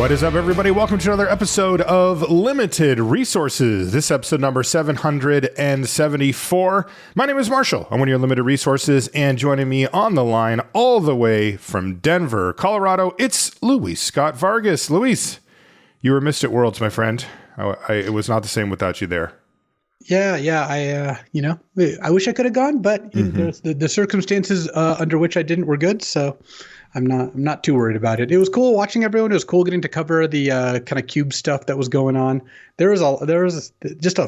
What is up, everybody? Welcome to another episode of Limited Resources. This episode number 774. My name is Marshall. I'm one of your Limited Resources, and joining me on the line all the way from Denver, Colorado, it's Luis Scott-Vargas. Luis, you were missed at Worlds, my friend. It was not the same without you there. Yeah. I wish I could have gone, but the circumstances under which I didn't were good, so I'm not too worried about it. It was cool watching everyone. It was cool getting to cover the kind of cube stuff that was going on. There was just a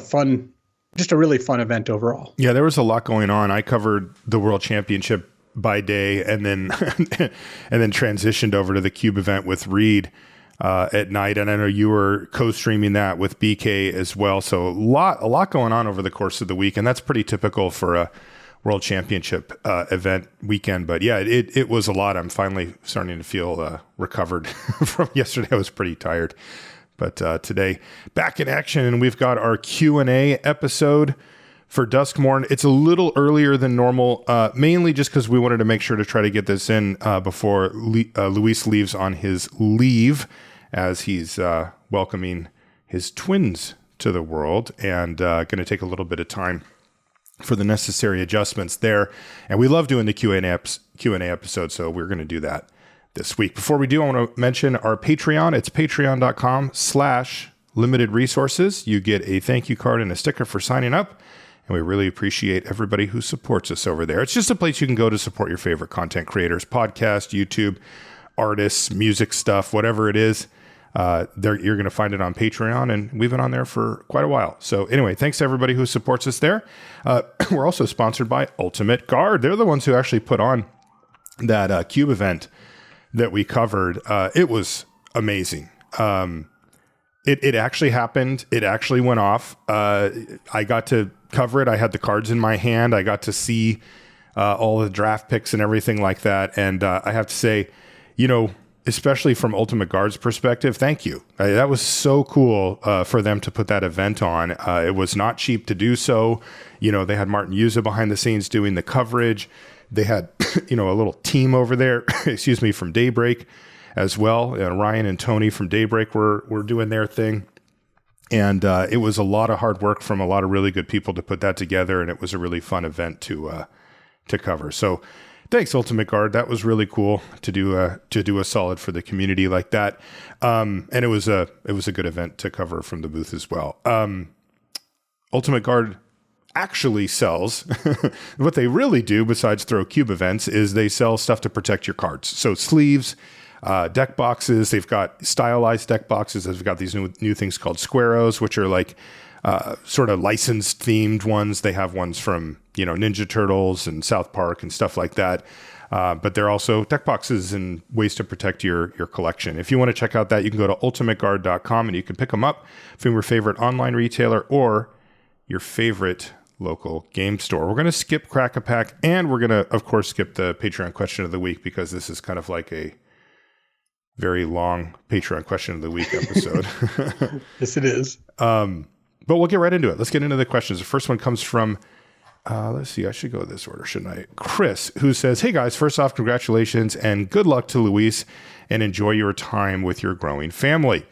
really fun event overall. Yeah, there was a lot going on. I covered the World Championship by day, and then and then transitioned over to the cube event with Reed at night. And I know you were co-streaming that with BK as well. So a lot going on over the course of the week, and that's pretty typical for a World Championship event weekend. But yeah, it was a lot. I'm finally starting to feel recovered from yesterday. I was pretty tired. But today, back in action, and we've got our Q&A episode for Duskmourn. It's a little earlier than normal, mainly just because we wanted to make sure to try to get this in before Luis leaves on his leave, as he's welcoming his twins to the world, and going to take a little bit of time for the necessary adjustments there. And we love doing the Q&A episode, so we're going to do that this week. Before we do, I want to mention our Patreon. It's patreon.com/limited resources. You get a thank you card and a sticker for signing up, and we really appreciate everybody who supports us over there. It's just a place you can go to support your favorite content creators, podcast, YouTube, artists, music stuff, whatever it is. You're going to find it on Patreon, and we've been on there for quite a while. So anyway, thanks to everybody who supports us there. We're also sponsored by Ultimate Guard. They're the ones who actually put on that cube event that we covered. It was amazing. It actually happened. It actually went off. I got to cover it. I had the cards in my hand. I got to see all the draft picks and everything like that. And I have to say, especially from Ultimate Guard's perspective, thank you. That was so cool for them to put that event on. It was not cheap to do so. They had Martin Yuza behind the scenes doing the coverage. They had, a little team over there, from Daybreak as well. Ryan and Tony from Daybreak were doing their thing. And it was a lot of hard work from a lot of really good people to put that together. And it was a really fun event to cover. So thanks, Ultimate Guard. That was really cool to do a solid for the community like that. And it was a good event to cover from the booth as well. Ultimate Guard actually sells what they really do besides throw cube events is they sell stuff to protect your cards. So sleeves, deck boxes. They've got stylized deck boxes. They've got these new things called Squaros, which are like sort of licensed themed ones. They have ones from Ninja Turtles and South Park and stuff like that. But they're also deck boxes and ways to protect your collection. If you want to check out that, you can go to ultimateguard.com and you can pick them up from your favorite online retailer or your favorite local game store. We're going to skip Crack a Pack, and we're going to, of course, skip the Patreon question of the week, because this is kind of like a very long Patreon question of the week episode. Yes, it is. But we'll get right into it. Let's get into the questions. The first one comes from, let's see, I should go this order, shouldn't I? Chris, who says, "Hey guys, first off, congratulations and good luck to Luis, and enjoy your time with your growing family.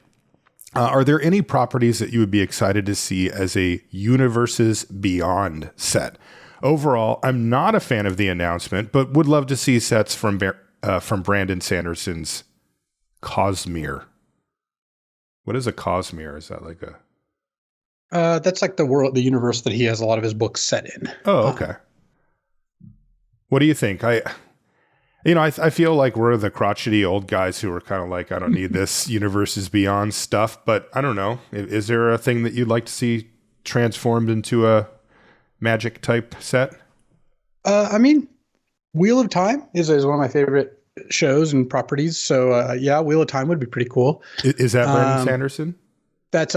Are there any properties that you would be excited to see as a Universes Beyond set? Overall, I'm not a fan of the announcement, but would love to see sets from Brandon Sanderson's Cosmere." What is a Cosmere? Is that like a... That's like the universe that he has a lot of his books set in. Oh, okay. What do you think? I feel like we're the crotchety old guys who are kind of like, I don't need this Universes Beyond stuff, but I don't know. Is there a thing that you'd like to see transformed into a Magic type set? Wheel of Time is one of my favorite shows and properties. So yeah, Wheel of Time would be pretty cool. Is that Brandon Sanderson? That's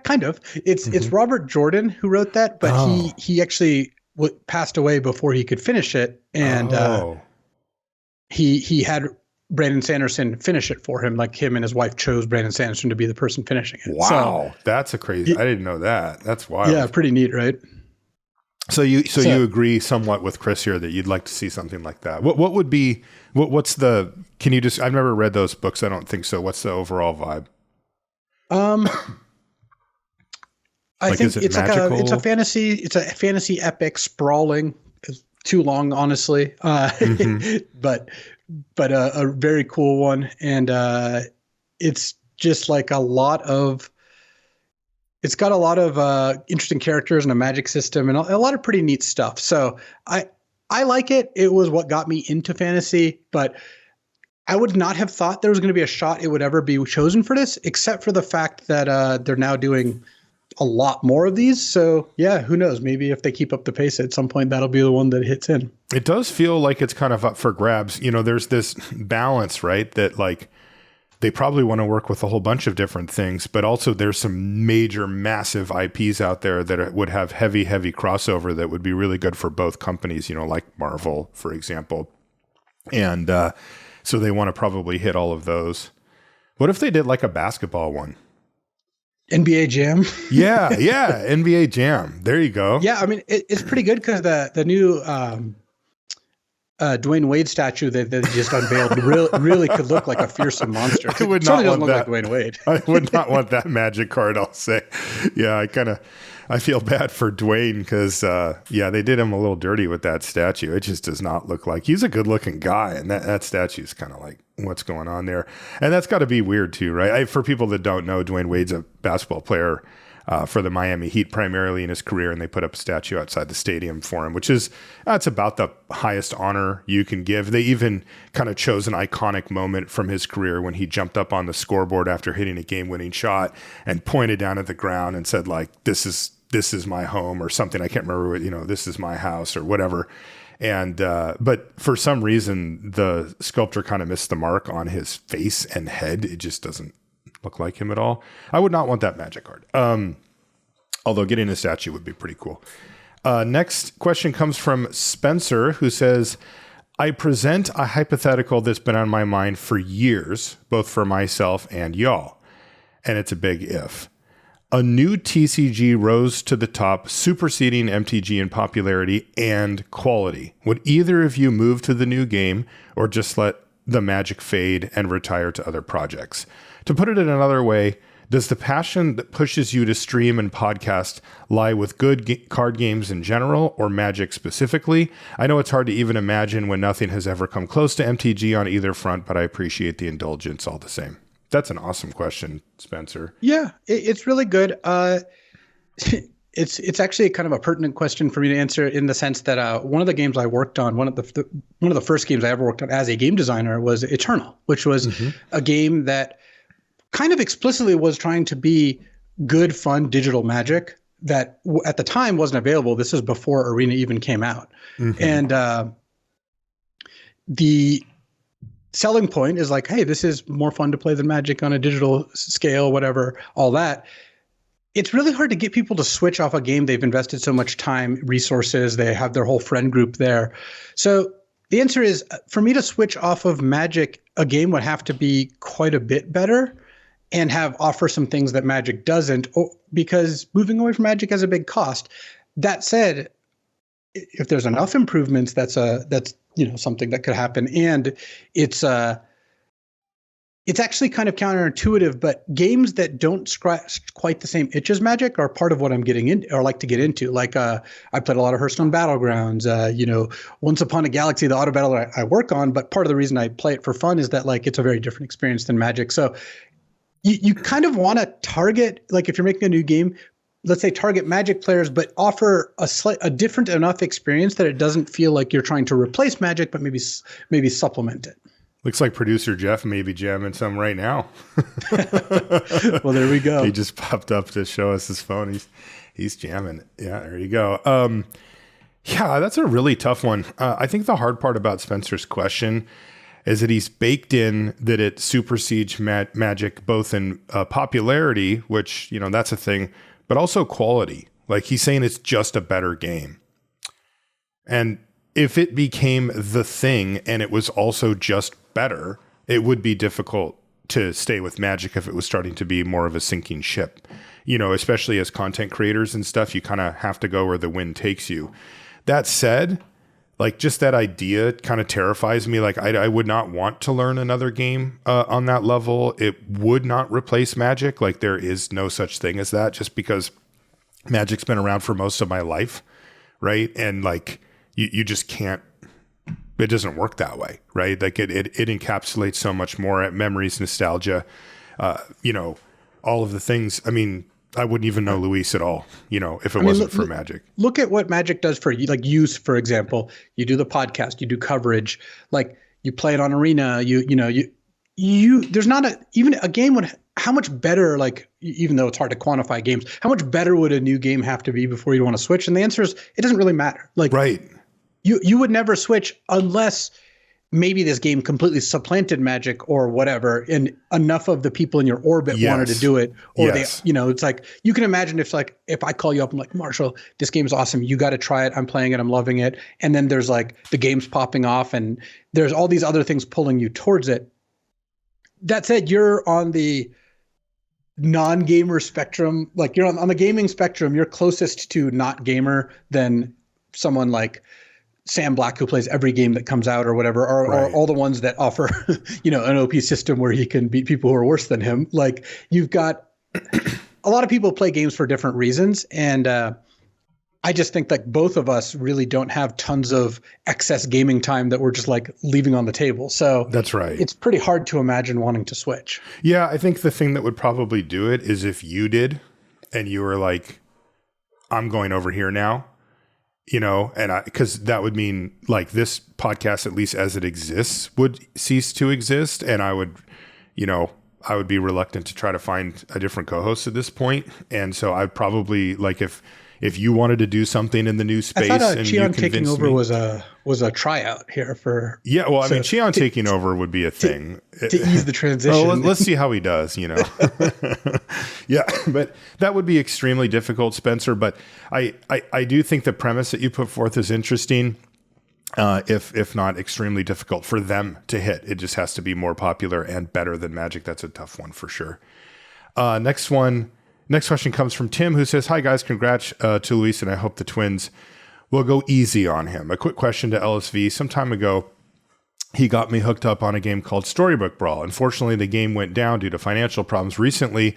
kind of. It's Robert Jordan who wrote that, but he actually passed away before he could finish it, and he had Brandon Sanderson finish it for him. Like, him and his wife chose Brandon Sanderson to be the person finishing it. Wow, so, that's a crazy. I didn't know that. That's wild. Yeah, pretty neat, right? you agree somewhat with Chris here that you'd like to see something like that. What would be what's the? Can you just? I've never read those books. I don't think so. What's the overall vibe? I think it's magical? It's a fantasy epic sprawling. Too long, honestly, but a very cool one, and it's just like it's got a lot of interesting characters and a magic system and a lot of pretty neat stuff. So I like it. It was what got me into fantasy, but I would not have thought there was going to be a shot it would ever be chosen for this, except for the fact that they're now doing a lot more of these. So yeah, who knows? Maybe if they keep up the pace at some point, that'll be the one that hits in. It does feel like it's kind of up for grabs. You know, there's this balance, right? That like they probably want to work with a whole bunch of different things, but also there's some major, massive IPs out there that would have heavy crossover that would be really good for both companies, you know, like Marvel, for example. And so they want to probably hit all of those. What if they did like a basketball one? NBA Jam. yeah, NBA Jam. There you go. Yeah, I mean it's pretty good because the new Dwayne Wade statue that they just unveiled really could look like a fearsome monster. I would not want look that. like Dwayne Wade. I would not want that magic card. I'll say. Yeah, I feel bad for Dwayne because they did him a little dirty with that statue. It just does not look like he's a good looking guy, and that statue is kind of like what's going on there, and that's got to be weird too, right? For people that don't know, Dwayne Wade's a basketball player for the Miami Heat primarily in his career, and they put up a statue outside the stadium for him, which is that's about the highest honor you can give. They even kind of chose an iconic moment from his career when he jumped up on the scoreboard after hitting a game-winning shot and pointed down at the ground and said, like, this is my home or something. I can't remember what, you know, this is my house or whatever. And, but for some reason, the sculptor kind of missed the mark on his face and head. It just doesn't look like him at all. I would not want that magic card. Although getting a statue would be pretty cool. Next question comes from Spencer, who says, I present a hypothetical that's been on my mind for years, both for myself and y'all. And it's a big if. A new TCG rose to the top, superseding MTG in popularity and quality. Would either of you move to the new game or just let the magic fade and retire to other projects? To put it in another way, does the passion that pushes you to stream and podcast lie with good card games in general or Magic specifically? I know it's hard to even imagine when nothing has ever come close to MTG on either front, but I appreciate the indulgence all the same. That's an awesome question, Spencer. Yeah, it's really good. It's actually kind of a pertinent question for me to answer in the sense that one of the games I worked on, one of the first games I ever worked on as a game designer was Eternal, which was a game that kind of explicitly was trying to be good, fun digital Magic that at the time wasn't available. This is before Arena even came out. And the selling point is like, hey, this is more fun to play than Magic on a digital scale, whatever, all that. It's really hard to get people to switch off a game they've invested so much time, resources, they have their whole friend group there. So the answer is, for me to switch off of Magic, a game would have to be quite a bit better and offer some things that Magic doesn't, because moving away from Magic has a big cost. That said, if there's enough improvements, that's something that could happen. And it's actually kind of counterintuitive, but games that don't scratch quite the same itch as Magic are part of what I'm getting in or like to get into. Like I played a lot of Hearthstone Battlegrounds, Once Upon a Galaxy, the auto battle I work on, but part of the reason I play it for fun is that like it's a very different experience than Magic. So you kind of want to target, like if you're making a new game, let's say target Magic players, but offer a different enough experience that it doesn't feel like you're trying to replace Magic, but maybe supplement it. Looks like producer Jeff may be jamming some right now. Well, there we go. He just popped up to show us his phone. He's jamming. Yeah, there you go. Yeah, that's a really tough one. I think the hard part about Spencer's question is that he's baked in that it supersedes Magic both in popularity, which, that's a thing, but also quality. Like he's saying it's just a better game. And if it became the thing and it was also just better, it would be difficult to stay with Magic if it was starting to be more of a sinking ship. You know, especially as content creators and stuff, you kind of have to go where the wind takes you. That said, like just that idea kind of terrifies me. Like I would not want to learn another game on that level. It would not replace Magic. Like there is no such thing as that, just because Magic's been around for most of my life, right? And like you just can't. It doesn't work that way, right? Like it encapsulates so much more, memories, nostalgia, you know, all of the things. I mean, I wouldn't even know Luis at all, you know, if it wasn't for Magic. Look at what Magic does for you, like use, for example. You do the podcast, you do coverage, like you play it on Arena. You know, there's not even a game would. How much better, like even though it's hard to quantify games, how much better would a new game have to be before you want to switch? And the answer is it doesn't really matter. Like right. You would never switch unless maybe this game completely supplanted Magic or whatever, and enough of the people in your orbit wanted to do it, or they, you know, it's like you can imagine if I call you up, I'm like, Marshall, this game is awesome, you got to try it, I'm playing it, I'm loving it, and then there's like the games popping off, and there's all these other things pulling you towards it. That said, you're on the non-gamer spectrum, like you're on the gaming spectrum, you're closest to not gamer than someone like Sam Black, who plays every game that comes out or whatever, or all the ones that offer, you know, an OP system where he can beat people who are worse than him. Like you've got a lot of people play games for different reasons. And I just think that both of us really don't have tons of excess gaming time that we're just like leaving on the table. So that's right. It's pretty hard to imagine wanting to switch. Yeah. I think the thing that would probably do it is if you did and you were like, I'm going over here now. You know, and because that would mean like this podcast, at least as it exists, would cease to exist. And I would be reluctant to try to find a different co-host at this point. And so I'd probably like if you wanted to do something in the new space, I thought and Cheon taking over was a tryout here for. Yeah, well, I mean, Cheon taking over would be a thing to ease the transition. Well, let's see how he does. You know, yeah, but that would be extremely difficult, Spencer. But I do think the premise that you put forth is interesting. If not extremely difficult for them to hit, it just has to be more popular and better than Magic. That's a tough one for sure. Next question comes from Tim, who says, hi, guys. Congrats to Luis, and I hope the Twins will go easy on him. A quick question to LSV. Some time ago, he got me hooked up on a game called Storybook Brawl. Unfortunately, the game went down due to financial problems. Recently,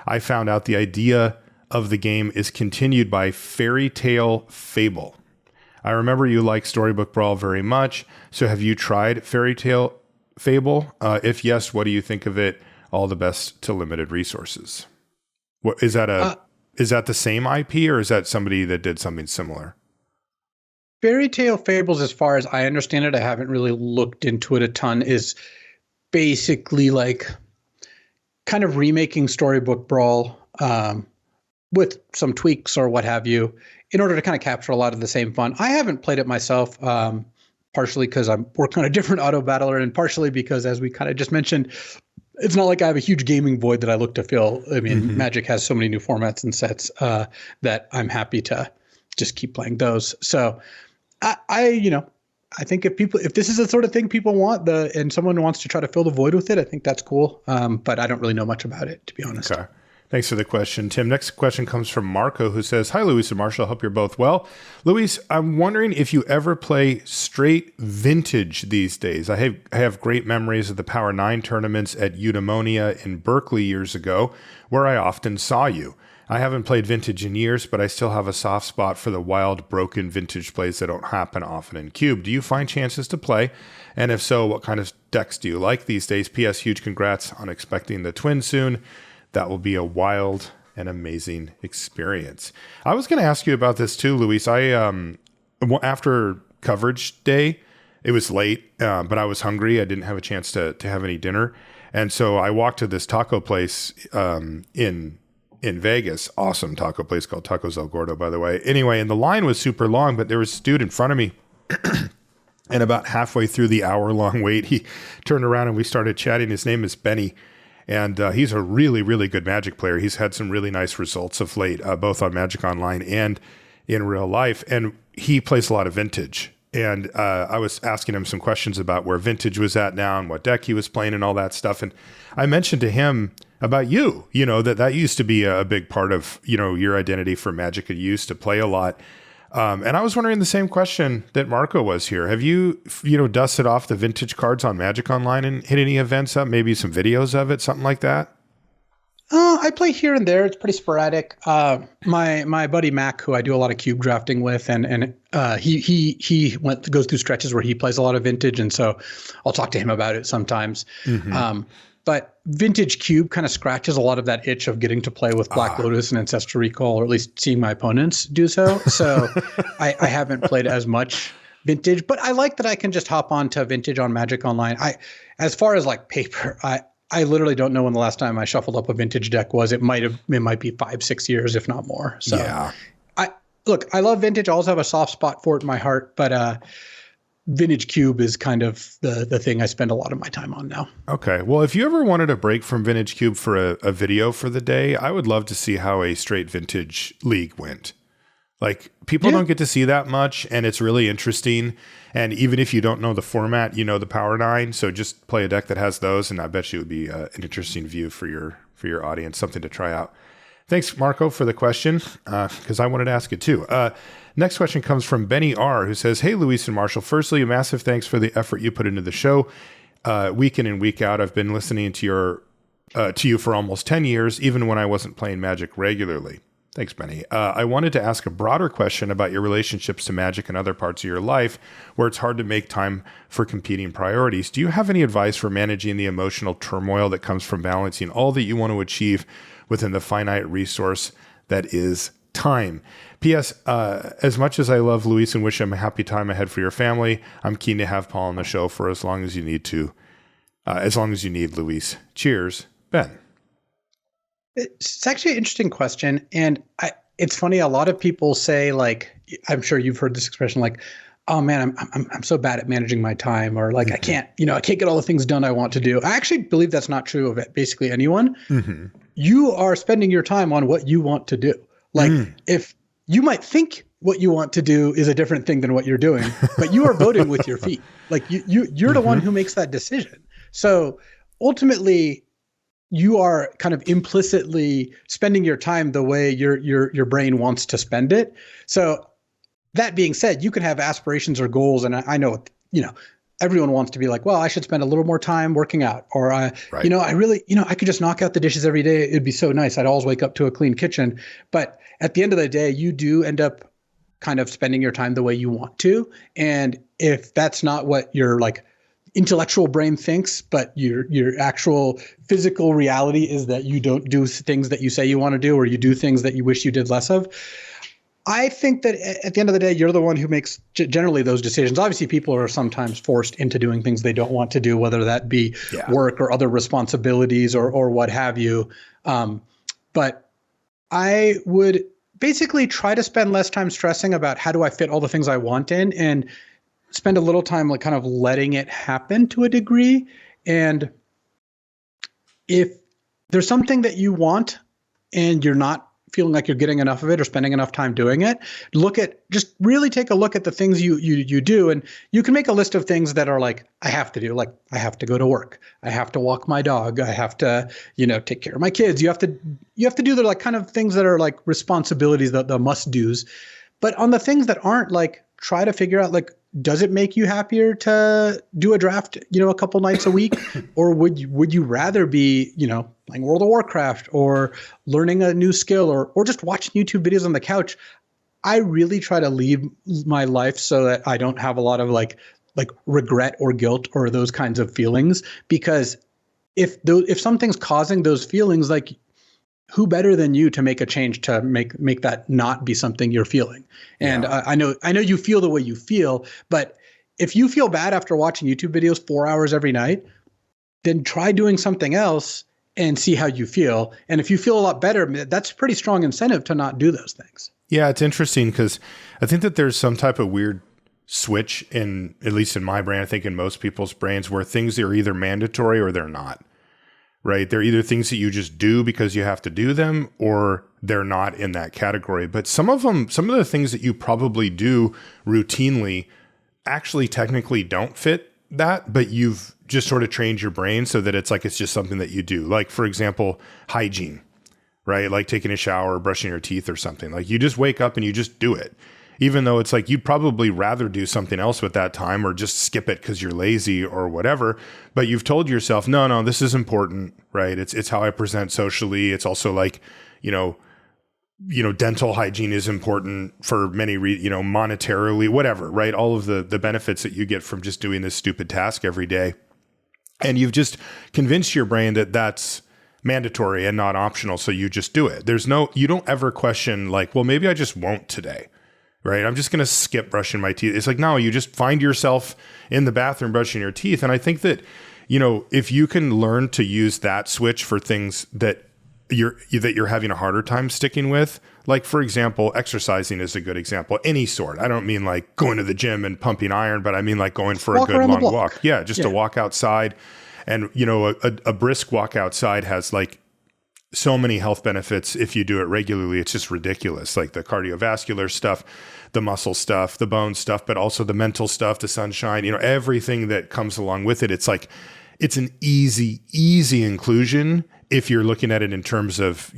I found out the idea of the game is continued by Fairy Tale Fable. I remember you like Storybook Brawl very much. So have you tried Fairy Tale Fable? If yes, what do you think of it? All the best to limited resources. What is that is that the same IP, or is that somebody that did something similar? Fairy Tale Fables, as far as I understand it, I haven't really looked into it a ton, is basically like kind of remaking Storybook Brawl with some tweaks or what have you, in order to kind of capture a lot of the same fun. I haven't played it myself, partially because I'm working on a different auto battler, and partially because, as we kind of just mentioned, it's not like I have a huge gaming void that I look to fill. I mean, Magic has so many new formats and sets that I'm happy to just keep playing those. So I think if this is the sort of thing people want, and someone wants to try to fill the void with it, I think that's cool. But I don't really know much about it, to be honest. Okay. Thanks for the question, Tim. Next question comes from Marco, who says, hi, Luis and Marshall. Hope you're both well. Luis, I'm wondering if you ever play straight vintage these days. I have great memories of the Power 9 tournaments at Eudaimonia in Berkeley years ago, where I often saw you. I haven't played vintage in years, but I still have a soft spot for the wild, broken vintage plays that don't happen often in Cube. Do you find chances to play? And if so, what kind of decks do you like these days? P.S. Huge congrats on expecting the Twins soon. That will be a wild and amazing experience. I was going to ask you about this too, Luis. I after coverage day, it was late, but I was hungry. I didn't have a chance to have any dinner, and so I walked to this taco place in Vegas. Awesome taco place called Tacos El Gordo, by the way. Anyway, and the line was super long, but there was a dude in front of me. And about halfway through the hour-long wait, he turned around and we started chatting. His name is Benny. And he's a really, really good Magic player. He's had some really nice results of late, both on Magic Online and in real life. And he plays a lot of vintage. And I was asking him some questions about where vintage was at now and what deck he was playing and all that stuff. And I mentioned to him about you, that used to be a big part of, your identity for Magic. You used to play a lot. And I was wondering the same question that Marco was here. Have you, dusted off the vintage cards on Magic Online and hit any events up, maybe some videos of it, something like that? I play here and there. It's pretty sporadic. My buddy Mac, who I do a lot of cube drafting with, and he goes through stretches where he plays a lot of vintage, and so I'll talk to him about it sometimes. Mm-hmm. But vintage cube kind of scratches a lot of that itch of getting to play with Black Lotus and Ancestral Recall, or at least seeing my opponents do so. So I haven't played as much vintage, but I like that I can just hop on to vintage on Magic Online. As far as like paper, I literally don't know when the last time I shuffled up a vintage deck was. It might be 5-6 years, if not more. So yeah. I love vintage. I also have a soft spot for it in my heart, but vintage cube is kind of the thing I spend a lot of my time on now. Okay. Well, if you ever wanted a break from vintage cube for a video for the day, I would love to see how a straight vintage league went. Like, people don't get to see that much, and it's really interesting. And even if you don't know the format, the Power 9. So just play a deck that has those, and I bet you it would be an interesting view for your audience, something to try out. Thanks, Marco, for the question, because I wanted to ask it too. Next question comes from Benny R., who says, "Hey, Luis and Marshall. Firstly, a massive thanks for the effort you put into the show. Week in and week out, I've been listening to you for almost 10 years, even when I wasn't playing Magic regularly." Thanks, Benny. I wanted to ask a broader question about your relationships to Magic and other parts of your life where it's hard to make time for competing priorities. Do you have any advice for managing the emotional turmoil that comes from balancing all that you want to achieve within the finite resource that is time? P.S. As much as I love Luis and wish him a happy time ahead for your family, I'm keen to have Paul on the show for as long as you need to. As long as you need, Luis. Cheers, Ben. It's actually an interesting question. And it's funny. A lot of people say, like, I'm sure you've heard this expression, like, "Oh man, I'm so bad at managing my time," or like, mm-hmm. I can't get all the things done I want to do. I actually believe that's not true of basically anyone. Mm-hmm. You are spending your time on what you want to do. Like, if you might think what you want to do is a different thing than what you're doing, but you are voting with your feet. Like you're mm-hmm. the one who makes that decision. So ultimately, you are kind of implicitly spending your time the way your brain wants to spend it. So that being said, you can have aspirations or goals, and I know, everyone wants to be like, well, I should spend a little more time working out, or I really, I could just knock out the dishes every day. It'd be so nice. I'd always wake up to a clean kitchen. But at the end of the day, you do end up kind of spending your time the way you want to. And if that's not what your like intellectual brain thinks, but your actual physical reality is that you don't do things that you say you want to do, or you do things that you wish you did less of, I think that at the end of the day, you're the one who makes generally those decisions. Obviously, people are sometimes forced into doing things they don't want to do, whether that be work or other responsibilities or what have you. But I would basically try to spend less time stressing about how do I fit all the things I want in, and spend a little time like kind of letting it happen to a degree. And if there's something that you want and you're not feeling like you're getting enough of it or spending enough time doing it, just really take a look at the things you do. And you can make a list of things that are like, I have to do, like I have to go to work. I have to walk my dog. I have to, take care of my kids. You have to do the like kind of things that are like responsibilities, the must do's. But on the things that aren't, like, try to figure out, like, does it make you happier to do a draft, a couple nights a week? Or would you rather be, playing World of Warcraft or learning a new skill or just watching YouTube videos on the couch? I really try to leave my life so that I don't have a lot of like regret or guilt or those kinds of feelings, because if something's causing those feelings, like, who better than you to make a change to make that not be something you're feeling? And I know you feel the way you feel, but if you feel bad after watching YouTube videos 4 hours every night, then try doing something else and see how you feel. And if you feel a lot better, that's a pretty strong incentive to not do those things. Yeah, it's interesting because I think that there's some type of weird switch at least in my brain, I think in most people's brains, where things are either mandatory or they're not. Right? They're either things that you just do because you have to do them, or they're not in that category. But some of the things that you probably do routinely actually technically don't fit that, but you've just sort of trained your brain so that it's like, it's just something that you do. Like, for example, hygiene, right? Like taking a shower, brushing your teeth or something. Like you just wake up and you just do it. Even though it's like you'd probably rather do something else with that time or just skip it because you're lazy or whatever. But you've told yourself, no, this is important, right? It's how I present socially. It's also like, dental hygiene is important for many, monetarily, whatever, right? All of the benefits that you get from just doing this stupid task every day. And you've just convinced your brain that that's mandatory and not optional. So you just do it. You don't ever question like, well, maybe I just won't today. Right. I'm just going to skip brushing my teeth. It's like, no, you just find yourself in the bathroom brushing your teeth. And I think that, if you can learn to use that switch for things that you're having a harder time sticking with, like, for example, exercising is a good example, any sort. I don't mean like going to the gym and pumping iron, but I mean like going for a good long walk. Yeah. Just to walk outside. And, a brisk walk outside has like so many health benefits if you do it regularly. It's just ridiculous. Like the cardiovascular stuff, the muscle stuff, the bone stuff, but also the mental stuff, the sunshine, everything that comes along with it. It's like, it's an easy inclusion if you're looking at it in terms of,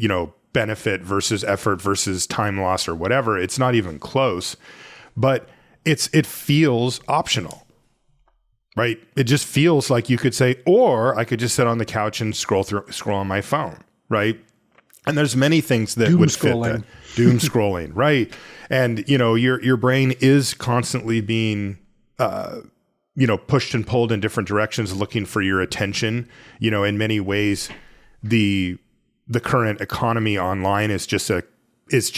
benefit versus effort versus time loss or whatever. It's not even close, but it feels optional, right? It just feels like you could say, or I could just sit on the couch and scroll on my phone. Right. And there's many things that would fit that. Doom scrolling. Right. And, your brain is constantly being, pushed and pulled in different directions, looking for your attention. In many ways, the current economy online is just that. It's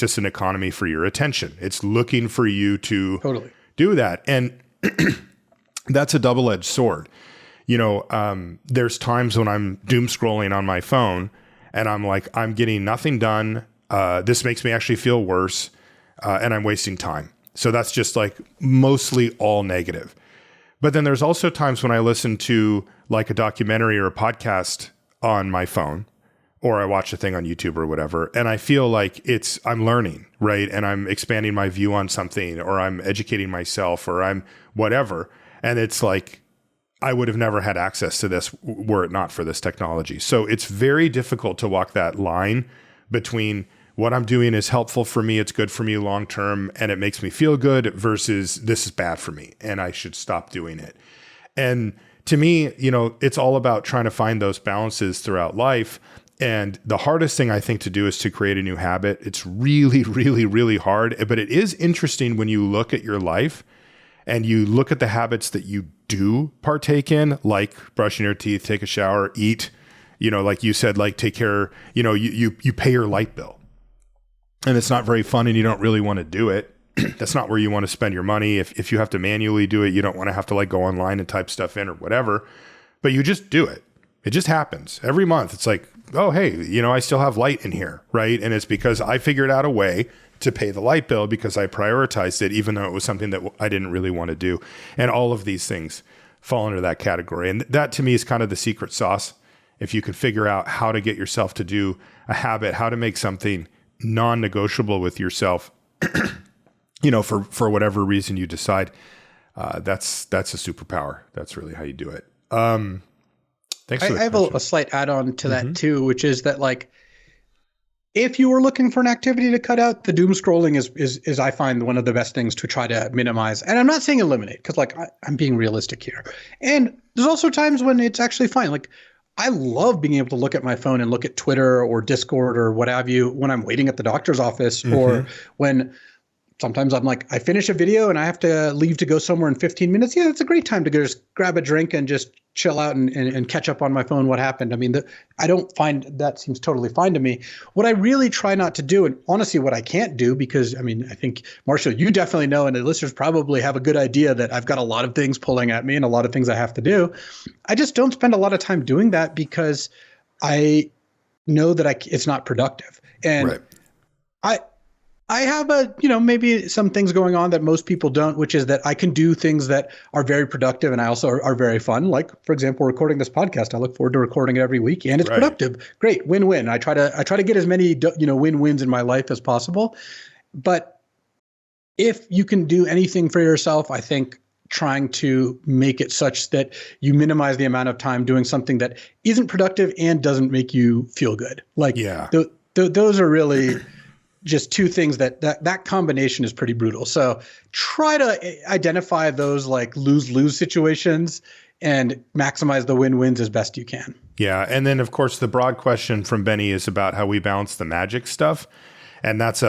just an economy for your attention. It's looking for you to do that. And that's a double-edged sword. There's times when I'm doom scrolling on my phone and I'm like, I'm getting nothing done. This makes me actually feel worse. And I'm wasting time. So that's just like mostly all negative. But then there's also times when I listen to like a documentary or a podcast on my phone, or I watch a thing on YouTube or whatever. And I feel like I'm learning, right? And I'm expanding my view on something, or I'm educating myself, or I'm whatever. And it's like, I would have never had access to this were it not for this technology. So it's very difficult to walk that line between what I'm doing is helpful for me, it's good for me long term, and it makes me feel good, versus this is bad for me and I should stop doing it. And to me, it's all about trying to find those balances throughout life. And the hardest thing I think to do is to create a new habit. It's really, really, really hard, but it is interesting when you look at your life and you look at the habits that you do partake in, like brushing your teeth, take a shower, eat, like you said, like take care, you pay your light bill and it's not very fun and you don't really want to do it. That's not where you want to spend your money. If you have to manually do it, you don't want to have to like go online and type stuff in or whatever, but you just do it. It just happens every month. It's like, oh, hey, I still have light in here. Right. And it's because I figured out a way to pay the light bill because I prioritized it, even though it was something that I didn't really want to do. And all of these things fall into that category. And that to me is kind of the secret sauce. If you can figure out how to get yourself to do a habit, how to make something non-negotiable with yourself, for whatever reason you decide, that's a superpower. That's really how you do it. Thanks. I have a slight add-on to that too, which is that like, if you were looking for an activity to cut out, the doom scrolling is I find one of the best things to try to minimize. And I'm not saying eliminate, because like I'm being realistic here. And there's also times when it's actually fine. Like I love being able to look at my phone and look at Twitter or Discord or what have you when I'm waiting at the doctor's office, or when sometimes I'm like, I finish a video and I have to leave to go somewhere in 15 minutes. Yeah, it's a great time to just grab a drink and just chill out and catch up on my phone what happened. I mean, I don't find that seems totally fine to me. What I really try not to do, and honestly what I can't do, because I mean, I think, Marshall, you definitely know, and the listeners probably have a good idea that I've got a lot of things pulling at me and a lot of things I have to do. I just don't spend a lot of time doing that because I know that it's not productive. And I have maybe some things going on that most people don't, which is that I can do things that are very productive and I also are very fun. Like, for example, recording this podcast. I look forward to recording it every week and it's productive. Great. Win-win. I try to get as many, win-wins in my life as possible. But if you can do anything for yourself, I think trying to make it such that you minimize the amount of time doing something that isn't productive and doesn't make you feel good. Like Yeah. those are really just two things that combination is pretty brutal. So try to identify those like lose-lose situations and maximize the win-wins as best you can. Yeah. And then, of course, the broad question from Benny is about how we balance the magic stuff. And that's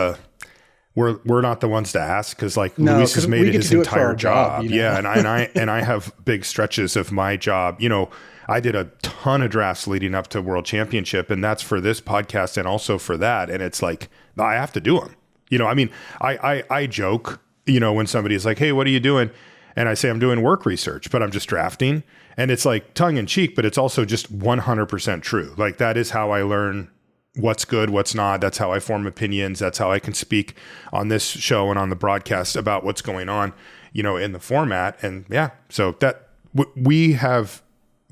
we're not the ones to ask, because like Luis has made it his entire job. Yeah. And I have big stretches of my job. You know, I did a ton of drafts leading up to World Championship, and that's for this podcast and also for that. And it's like, I have to do them. You know, I mean, I joke, you know, when somebody's like, hey, what are you doing? And I say, I'm doing work research, but I'm just drafting. And it's like tongue in cheek, but it's also just 100% true. Like that is how I learn what's good, what's not. That's how I form opinions. That's how I can speak on this show and on the broadcast about what's going on, you know, in the format. And yeah, so that we have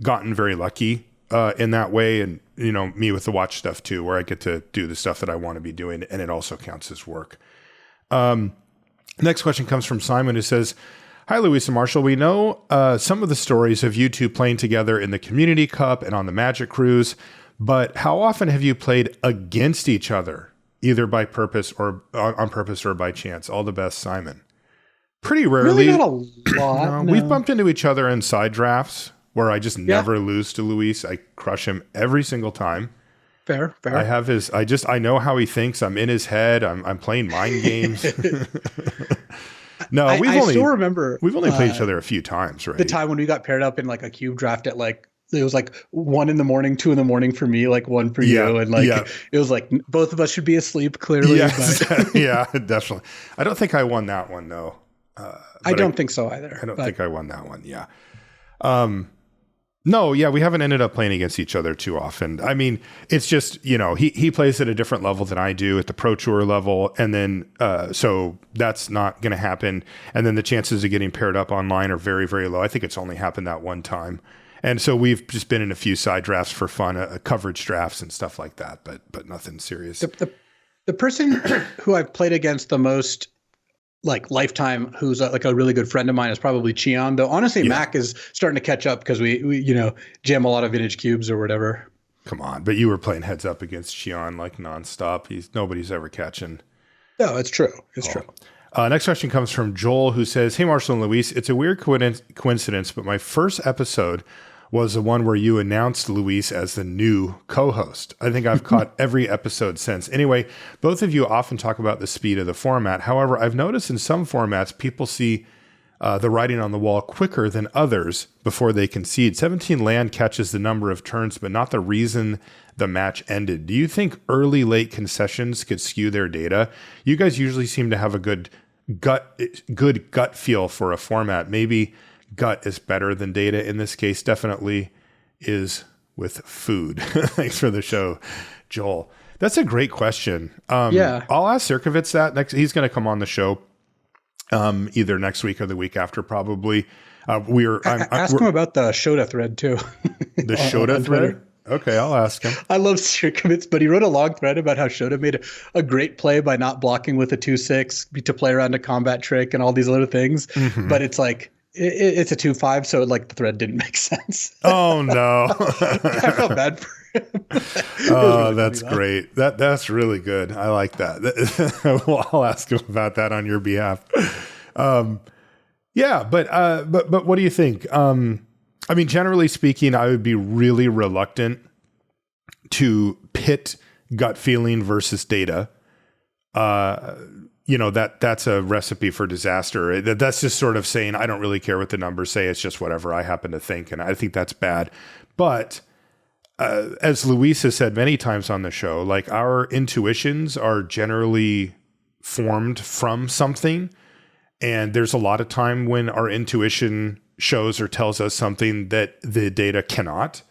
gotten very lucky in that way. And, you know, me with the watch stuff too, where I get to do the stuff that I want to be doing, and it also counts as work. Next question comes from Simon, who says, hi, Luis and Marshall. We know some of the stories of you two playing together in the Community Cup and on the Magic Cruise, but how often have you played against each other, either by purpose or on purpose or by chance? All the best, Simon. Pretty rarely. Really not a lot. No. We've bumped into each other in side drafts where I just never lose to Luis. I crush him every single time. Fair. I have I know how he thinks. I'm in his head. I'm playing mind games. No, I still remember we've only played each other a few times, right? The time when we got paired up in like a cube draft at like, it was like 1 a.m, 2 a.m. for me, like 1 for you. And like, it was like both of us should be asleep clearly. Yes. Yeah, definitely. I don't think I won that one though. I don't think so either. I don't think I won that one. Yeah. No, yeah, we haven't ended up playing against each other too often. I mean, it's just, you know, he plays at a different level than I do at the Pro Tour level. And then, so that's not going to happen. And then the chances of getting paired up online are very, very low. I think it's only happened that one time. And so we've just been in a few side drafts for fun, coverage drafts and stuff like that, but nothing serious. The person who I've played against the most, like lifetime, who's like a really good friend of mine, is probably Cheon, though honestly Mac is starting to catch up because we you know, jam a lot of vintage cubes or whatever. Come on, but you were playing heads up against Cheon like nonstop. Nobody's ever catching. No, it's true. It's true. Next question comes from Joel, who says, hey, Marshall and Luis, it's a weird coincidence, but my first episode was the one where you announced Luis as the new co-host. I think I've caught every episode since. Anyway, both of you often talk about the speed of the format. However, I've noticed in some formats, people see the writing on the wall quicker than others before they concede. 17 land catches the number of turns, but not the reason the match ended. Do you think early, late concessions could skew their data? You guys usually seem to have a good gut feel for a format. Maybe gut is better than data in this case. Definitely is with food. Thanks for the show, Joel. That's a great question. I'll ask Sirkovitz that next. He's going to come on the show either next week or the week after, probably. Ask him about the Shota thread too. The Shota thread? Okay, I'll ask him. I love Sirkovitz, but he wrote a long thread about how Shota made a great play by not blocking with a 2/6 to play around a combat trick and all these other things. Mm-hmm. But it's like, it's a 2/5, so like the thread didn't make sense. Oh no. I felt bad for him. Oh, really that's great. That's really good. I like that. Well, I'll ask him about that on your behalf. Yeah, but what do you think? I mean, generally speaking, I would be really reluctant to pit gut feeling versus data. You know, that's a recipe for disaster. That's just sort of saying, I don't really care what the numbers say. It's just whatever I happen to think. And I think that's bad. But as Luis has said many times on the show, like our intuitions are generally formed from something. And there's a lot of time when our intuition shows or tells us something that the data cannot.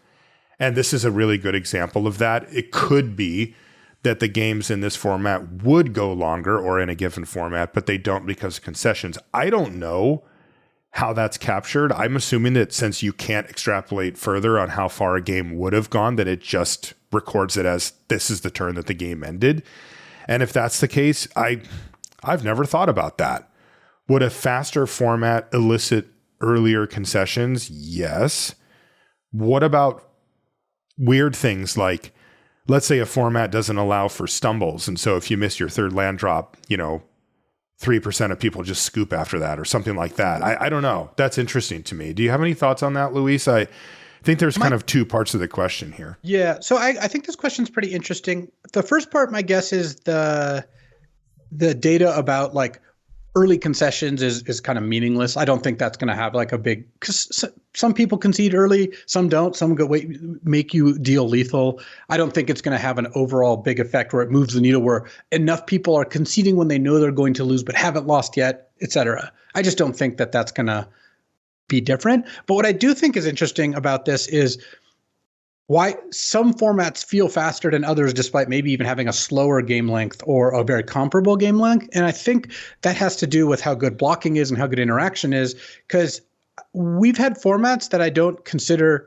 And this is a really good example of that. It could be that the games in this format would go longer or in a given format, but they don't because of concessions. I don't know how that's captured. I'm assuming that since you can't extrapolate further on how far a game would have gone, that it just records it as this is the turn that the game ended. And if that's the case, I've never thought about that. Would a faster format elicit earlier concessions? Yes. What about weird things like, let's say a format doesn't allow for stumbles. And so if you miss your third land drop, 3% of people just scoop after that or something like that. I don't know. That's interesting to me. Do you have any thoughts on that, Luis? I think there's kind of two parts of the question here. Yeah. So I think this question's pretty interesting. The first part, my guess, is the data about like early concessions is kind of meaningless. I don't think that's going to have like a big, because some people concede early, some don't. Some go make you deal lethal. I don't think it's going to have an overall big effect where it moves the needle, where enough people are conceding when they know they're going to lose but haven't lost yet, etc. I just don't think that that's going to be different. But what I do think is interesting about this is why some formats feel faster than others, despite maybe even having a slower game length or a very comparable game length. And I think that has to do with how good blocking is and how good interaction is, because we've had formats that I don't consider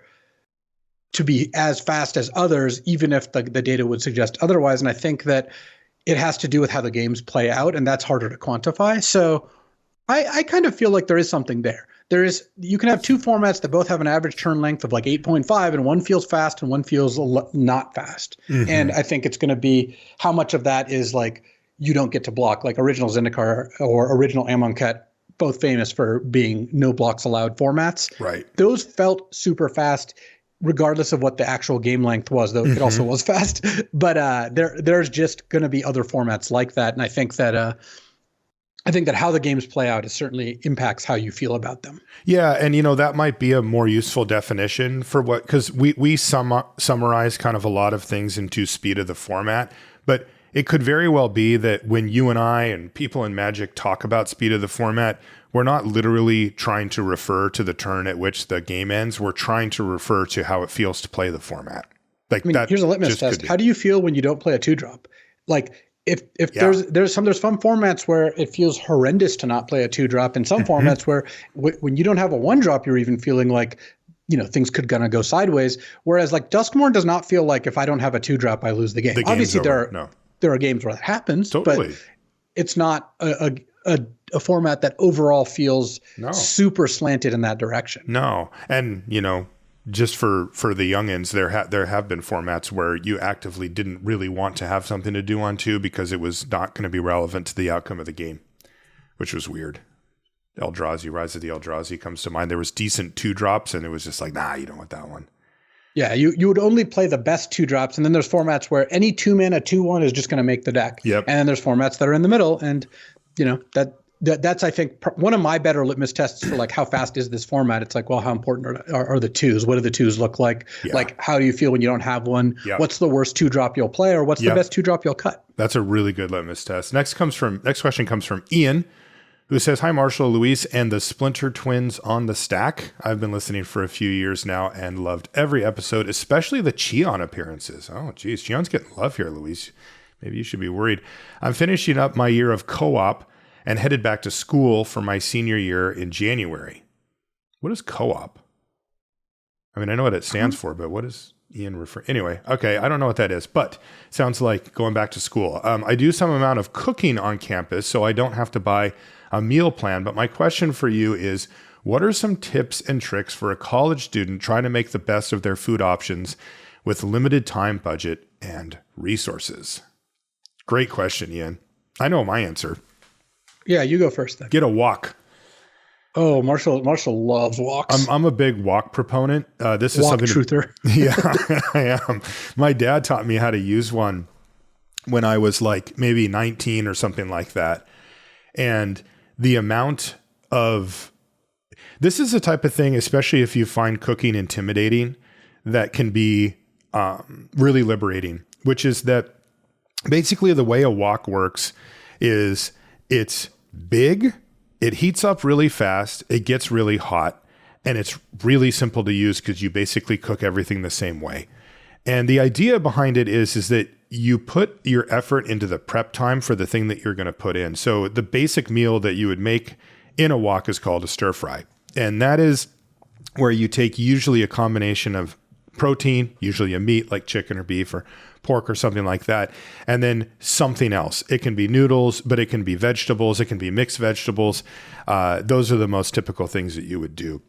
to be as fast as others, even if the data would suggest otherwise. And I think that it has to do with how the games play out, and that's harder to quantify. So I kind of feel like there is something there. You can have two formats that both have an average turn length of like 8.5, and one feels fast and one feels not fast. Mm-hmm. And I think it's going to be how much of that is like you don't get to block, like original Zendikar or original Amonkhet, both famous for being no blocks allowed formats. Right. Those felt super fast, regardless of what the actual game length was, though. Mm-hmm. It also was fast. But there's just going to be other formats like that, and I think that how the games play out certainly impacts how you feel about them. Yeah, and that might be a more useful definition for because we summarize kind of a lot of things into speed of the format, but it could very well be that when you and I and people in Magic talk about speed of the format, we're not literally trying to refer to the turn at which the game ends. We're trying to refer to how it feels to play the format. Like, here's a litmus test. How do you feel when you don't play a 2-drop? Like, If there's some formats where it feels horrendous to not play a 2-drop, and some formats where when you don't have a 1-drop, you're even feeling like things could gonna go sideways. Whereas like Duskmourn does not feel like if I don't have a 2-drop, I lose the game. Obviously there are games where that happens, totally. But it's not a format that overall feels super slanted in that direction. No, and just for the youngins, there have been formats where you actively didn't really want to have something to do on 2 because it was not going to be relevant to the outcome of the game, which was weird. Eldrazi, Rise of the Eldrazi comes to mind. There was decent 2-drops, and it was just like, nah, you don't want that one. Yeah, you would only play the best 2-drops, and then there's formats where any 2-mana 2/1 is just going to make the deck. Yep. And then there's formats that are in the middle, and that's I think one of my better litmus tests for like how fast is this format. It's like, well, how important are the 2s? What do the 2s look like? Yeah. Like, how do you feel when you don't have one? Yep. What's the worst 2-drop you'll play, or what's the best 2-drop you'll cut? That's a really good litmus test. Next question comes from Ian, who says, "Hi, Marshall, Luis, and the Splinter Twins on the stack. I've been listening for a few years now and loved every episode, especially the Cheon appearances." Oh, geez, Cheon's getting love here, Luis. Maybe you should be worried. "I'm finishing up my year of co-op and headed back to school for my senior year in January." What is co-op? I mean, I know what it stands for, but what is Ian refer? Anyway, okay, I don't know what that is, but sounds like going back to school. I do some amount of cooking on campus, so I don't have to buy a meal plan. But my question for you is, what are some tips and tricks for a college student trying to make the best of their food options with limited time, budget, and resources? Great question, Ian. I know my answer. Yeah, you go first then. Get a wok. Oh, Marshall loves woks. I'm a big wok proponent. This is wok something truther. Yeah, I am. My dad taught me how to use one when I was like maybe 19 or something like that. And the amount of this is the type of thing, especially if you find cooking intimidating, that can be really liberating, which is that basically the way a wok works is it's big, it heats up really fast, it gets really hot, and it's really simple to use because you basically cook everything the same way. And the idea behind it is that you put your effort into the prep time for the thing that you're going to put in. So the basic meal that you would make in a wok is called a stir fry. And that is where you take usually a combination of protein, usually a meat like chicken or beef or pork or something like that. And then something else. It can be noodles, but it can be vegetables. It can be mixed vegetables. Those are the most typical things that you would do.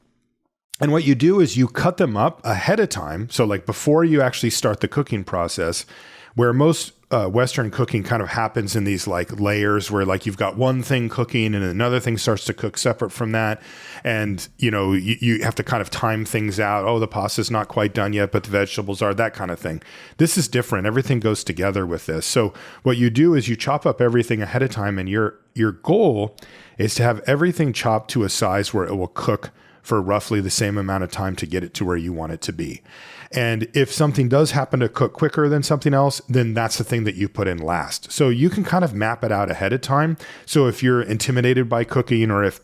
And what you do is you cut them up ahead of time. So like before you actually start the cooking process, where most Western cooking kind of happens in these like layers where like you've got one thing cooking and another thing starts to cook separate from that. And, you know, you have to kind of time things out. Oh, the pasta's not quite done yet, but the vegetables are, that kind of thing. This is different. Everything goes together with this. So what you do is you chop up everything ahead of time, and your goal is to have everything chopped to a size where it will cook for roughly the same amount of time to get it to where you want it to be. And if something does happen to cook quicker than something else, then that's the thing that you put in last. So you can kind of map it out ahead of time. So if you're intimidated by cooking, or if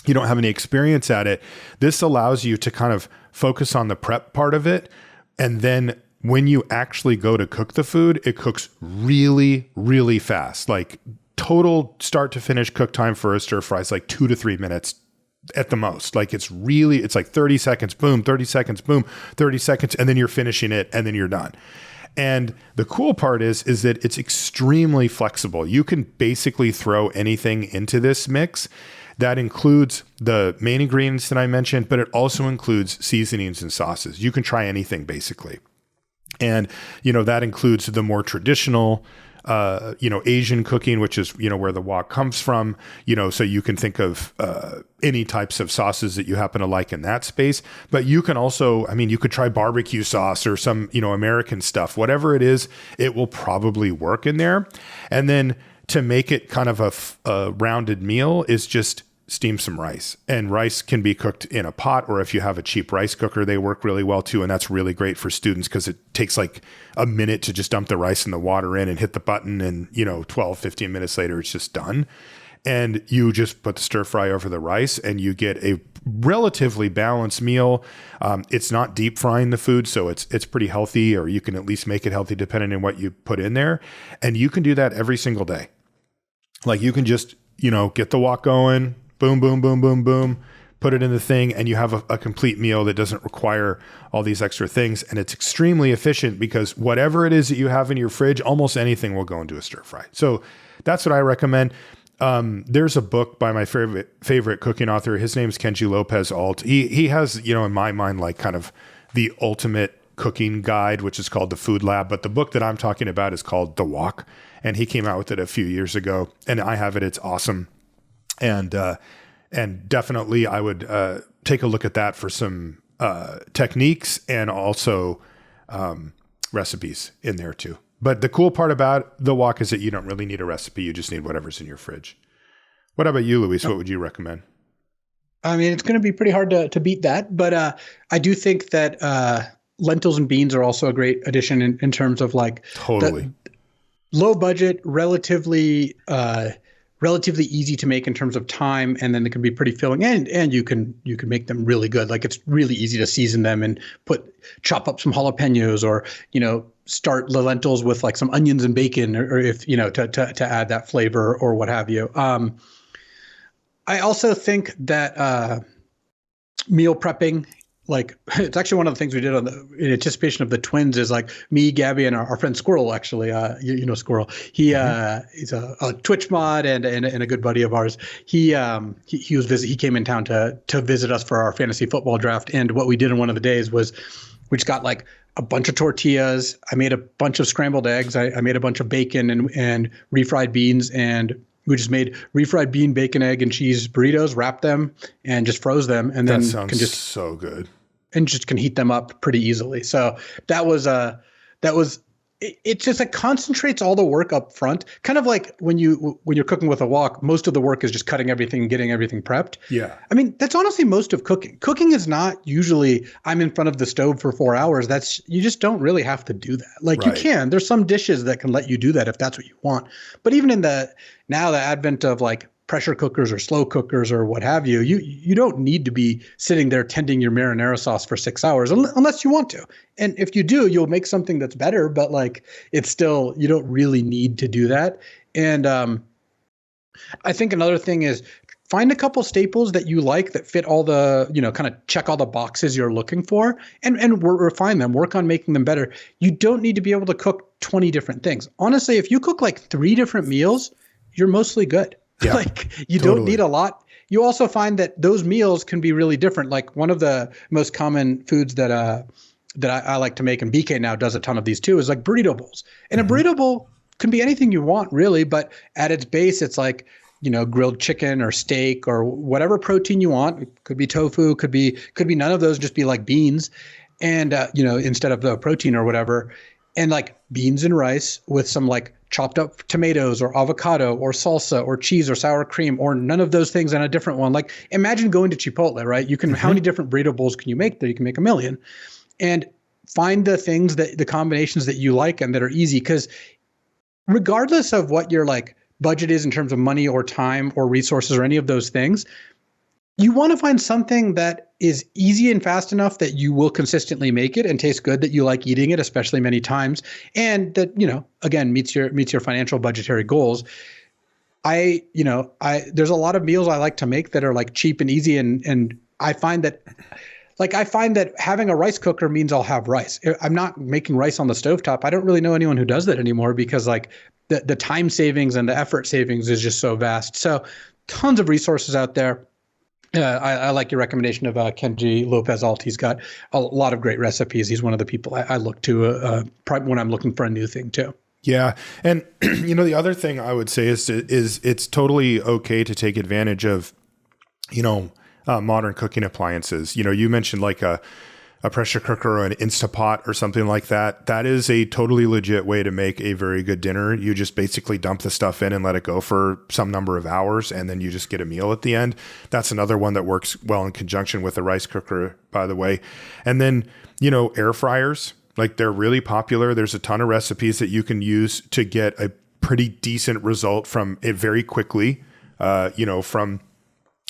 you don't have any experience at it, this allows you to kind of focus on the prep part of it. And then when you actually go to cook the food, it cooks really, really fast. Like total start to finish cook time for a stir fry is like 2 to 3 minutes at the most. Like it's like 30 seconds, boom, 30 seconds, boom, 30 seconds. And then you're finishing it and then you're done. And the cool part is that it's extremely flexible. You can basically throw anything into this mix. That includes the main ingredients that I mentioned, but it also includes seasonings and sauces. You can try anything basically. And, you know, that includes the more traditional Asian cooking, which is, where the wok comes from, so you can think of any types of sauces that you happen to like in that space. But you can also, you could try barbecue sauce or some, American stuff, whatever it is, it will probably work in there. And then to make it kind of a rounded meal is just steam some rice. And rice can be cooked in a pot, or if you have a cheap rice cooker, they work really well too. And that's really great for students because it takes like a minute to just dump the rice and the water in and hit the button. And, 12, 15 minutes later, it's just done. And you just put the stir fry over the rice and you get a relatively balanced meal. It's not deep frying the food, so it's pretty healthy, or you can at least make it healthy depending on what you put in there. And you can do that every single day. Like you can just, get the wok going, boom, boom, boom, boom, boom, put it in the thing, and you have a complete meal that doesn't require all these extra things. And it's extremely efficient because whatever it is that you have in your fridge, almost anything will go into a stir fry. So that's what I recommend. There's a book by my favorite cooking author. His name's Kenji Lopez Alt. He has, in my mind, like kind of the ultimate cooking guide, which is called The Food Lab. But the book that I'm talking about is called The Wok. And he came out with it a few years ago, and I have it. It's awesome. And definitely I would take a look at that for some techniques and also recipes in there too. But the cool part about the wok is that you don't really need a recipe. You just need whatever's in your fridge. What about you, Luis? What would you recommend? It's going to be pretty hard to beat that. But I do think that lentils and beans are also a great addition in terms of like totally low budget, relatively easy to make in terms of time, and then they can be pretty filling, and you can make them really good. Like it's really easy to season them and chop up some jalapenos, or start the lentils with like some onions and bacon, or if to add that flavor or what have you. I also think that meal prepping, like it's actually one of the things we did in anticipation of the twins, is like me, Gabby, and our friend Squirrel, actually, Squirrel. He's a Twitch mod and a good buddy of ours. He came in town to visit us for our fantasy football draft. And what we did in one of the days was we just got like a bunch of tortillas. I made a bunch of scrambled eggs. I made a bunch of bacon and refried beans, and we just made refried bean, bacon, egg, and cheese burritos, wrapped them, and just froze them, and then so good, and just can heat them up pretty easily. So it just like concentrates all the work up front. Kind of like when you're cooking with a wok, most of the work is just cutting everything, getting everything prepped. Yeah. That's honestly most of cooking. Cooking is not usually I'm in front of the stove for 4 hours. You just don't really have to do that. Like right. You can. There's some dishes that can let you do that if that's what you want. But even in the advent of like pressure cookers or slow cookers or what have you, you don't need to be sitting there tending your marinara sauce for 6 hours unless you want to. And if you do, you'll make something that's better, but like it's still, you don't really need to do that. And I think another thing is find a couple staples that you like that fit all the, kind of check all the boxes you're looking for, and refine them, work on making them better. You don't need to be able to cook 20 different things. Honestly, if you cook like 3 different meals, you're mostly good. Yeah, like you don't need a lot. You also find that those meals can be really different. Like one of the most common foods that I like to make, and BK now does a ton of these too, is like burrito bowls. And a burrito bowl can be anything you want really, but at its base, it's like, grilled chicken or steak or whatever protein you want. It could be tofu, could be none of those, just be like beans and, instead of the protein or whatever, and like beans and rice with some like chopped up tomatoes or avocado or salsa or cheese or sour cream or none of those things and a different one. Like imagine going to Chipotle, right? You can, how many different burrito bowls can you make there? You can make a million. And find the things the combinations that you like and that are easy. Because regardless of what your like budget is in terms of money or time or resources or any of those things, you want to find something that is easy and fast enough that you will consistently make it and taste good, that you like eating it, especially many times, and that, again, meets your financial budgetary goals. There's a lot of meals I like to make that are like cheap and easy, and I find that having a rice cooker means I'll have rice. I'm not making rice on the stovetop. I don't really know anyone who does that anymore because like the time savings and the effort savings is just so vast. So tons of resources out there. I like your recommendation of Kenji Lopez-Alt. He's got a lot of great recipes. He's one of the people I look to when I'm looking for a new thing too. Yeah. And, the other thing I would say is it's totally okay to take advantage of, modern cooking appliances. You mentioned like a pressure cooker or an Instapot or something like that. That is a totally legit way to make a very good dinner. You just basically dump the stuff in and let it go for some number of hours, and then you just get a meal at the end. That's another one that works well in conjunction with a rice cooker, by the way. And then, air fryers, like they're really popular. There's a ton of recipes that you can use to get a pretty decent result from it very quickly, from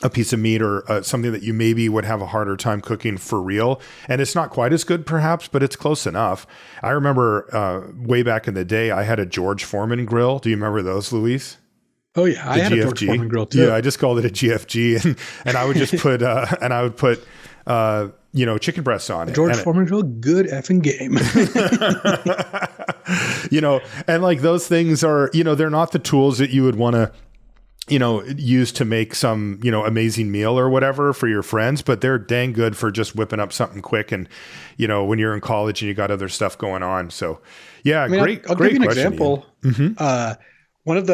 a piece of meat or something that you maybe would have a harder time cooking for real. And it's not quite as good perhaps, but it's close enough. I remember way back in the day, I had a George Foreman grill. Do you remember those, Luis? Oh yeah. I had a George Foreman grill too. Yeah. I just called it a GFG and I would just put, chicken breasts on it. George Foreman grill, good effing game. And like those things are, they're not the tools that you would want to, use to make some, amazing meal or whatever for your friends, but they're dang good for just whipping up something quick. And, when you're in college and you got other stuff going on. So yeah, great. I'll great give you an question, example. One of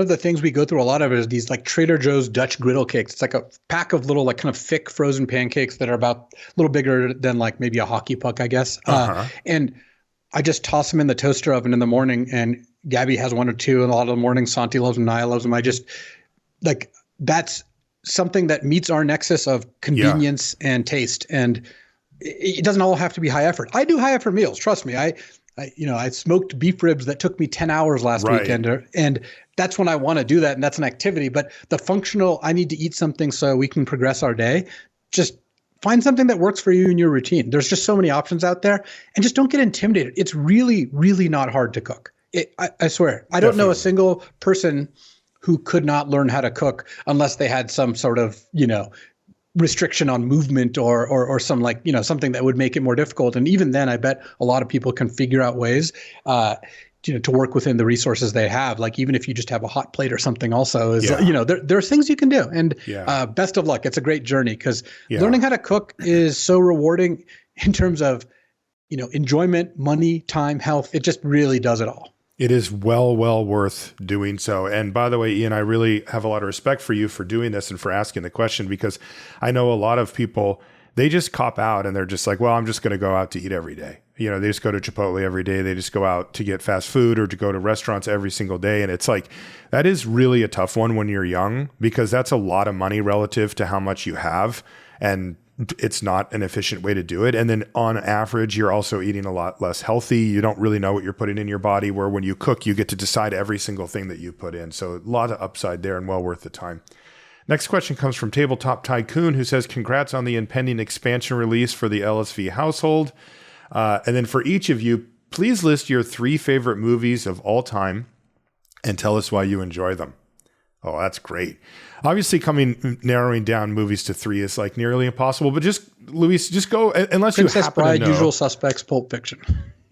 the things we go through a lot of is these like Trader Joe's Dutch griddle cakes. It's like a pack of little like kind of thick frozen pancakes that are about a little bigger than like maybe a hockey puck, I guess. And I just toss them in the toaster oven in the morning, and Gabby has one or two, and a lot of the morning Santi loves them, Naya loves them. I just like, that's something that meets our nexus of convenience and taste. And it doesn't all have to be high effort. I do high effort meals. Trust me. I smoked beef ribs that took me 10 hours last weekend, and that's when I want to do that. And that's an activity, but the functional, I need to eat something so we can progress our day. Just find something that works for you in your routine. There's just so many options out there, and just don't get intimidated. It's really, really not hard to cook. I swear, I don't know a single person who could not learn how to cook unless they had some sort of, restriction on movement or some like, something that would make it more difficult. And even then, I bet a lot of people can figure out ways, to work within the resources they have. Like even if you just have a hot plate or something also is, there's things you can do. And best of luck. It's a great journey because learning how to cook is so rewarding in terms of, enjoyment, money, time, health. It just really does it all. It is well worth doing so. And by the way, Ian, I really have a lot of respect for you for doing this and for asking the question, because I know a lot of people, they just cop out and they're just like, well, I'm just going to go out to eat every day. They just go to Chipotle every day. They just go out to get fast food or to go to restaurants every single day. And it's like, that is really a tough one when you're young, because that's a lot of money relative to how much you have. And it's not an efficient way to do it. And then on average, you're also eating a lot less healthy. You don't really know what you're putting in your body, where when you cook, you get to decide every single thing that you put in. So a lot of upside there and well worth the time. Next question comes from Tabletop Tycoon, who says, congrats on the impending expansion release for the LSV household. And then for each of you, please list your 3 favorite movies of all time and tell us why you enjoy them. Oh, that's great. Obviously, narrowing down movies to 3 is like nearly impossible. But just, Luis, just go unless Princess you happen Bride, to know. Usual Suspects, Pulp Fiction.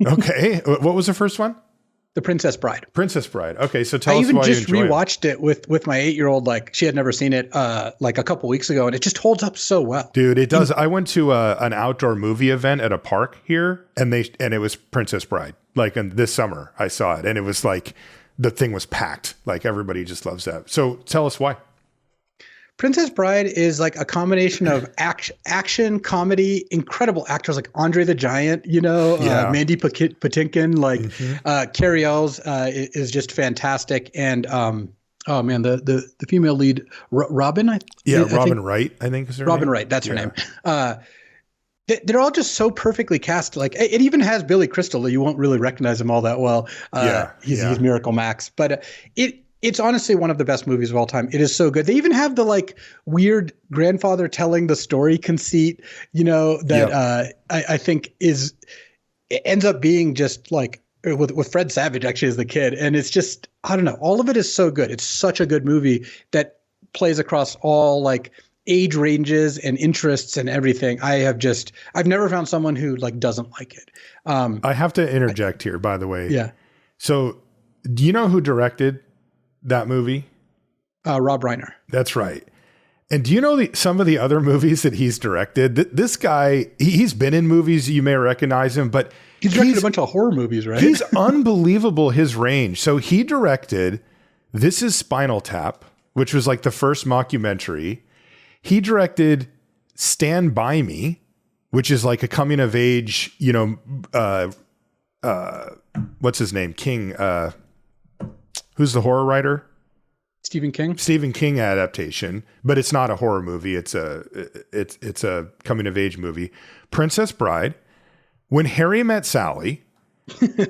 Okay, what was the first one? The Princess Bride. Princess Bride. Okay, so tell I us even why just you enjoy rewatched it with my 8-year-old. Like she had never seen it like a couple weeks ago, and it just holds up so well. Dude, it does. I went to an outdoor movie event at a park here, and it was Princess Bride. Like this summer, I saw it, and it was like the thing was packed. Like everybody just loves that. So tell us why. Princess Bride is like a combination of action, comedy, incredible actors like Andre the Giant, Mandy Patinkin, like Carrie Ells is just fantastic. And oh man, the female lead, Robin. Robin Wright, I think is her Robin name. Wright, that's her name. They're all just so perfectly cast. Like it even has Billy Crystal, though you won't really recognize him all that well. He's Miracle Max, but it's honestly one of the best movies of all time. It is so good. They even have the like weird grandfather telling the story conceit, I think it ends up being just like with Fred Savage actually as the kid. And it's just, I don't know, all of it is so good. It's such a good movie that plays across all like age ranges and interests and everything. I've never found someone who like doesn't like it. I have to interject here, by the way. Yeah. So do you know who directed that movie? Rob Reiner. That's right. And do you know some of the other movies that he's directed? This guy, he's been in movies. You may recognize him, but he's directed a bunch of horror movies, right? He's unbelievable, his range. So he directed This Is Spinal Tap, which was like the first mockumentary. He directed Stand By Me, which is like a coming of age, what's his name? King, who's the horror writer? Stephen King adaptation, but it's not a horror movie. It's a coming of age movie. Princess Bride, When Harry Met Sally,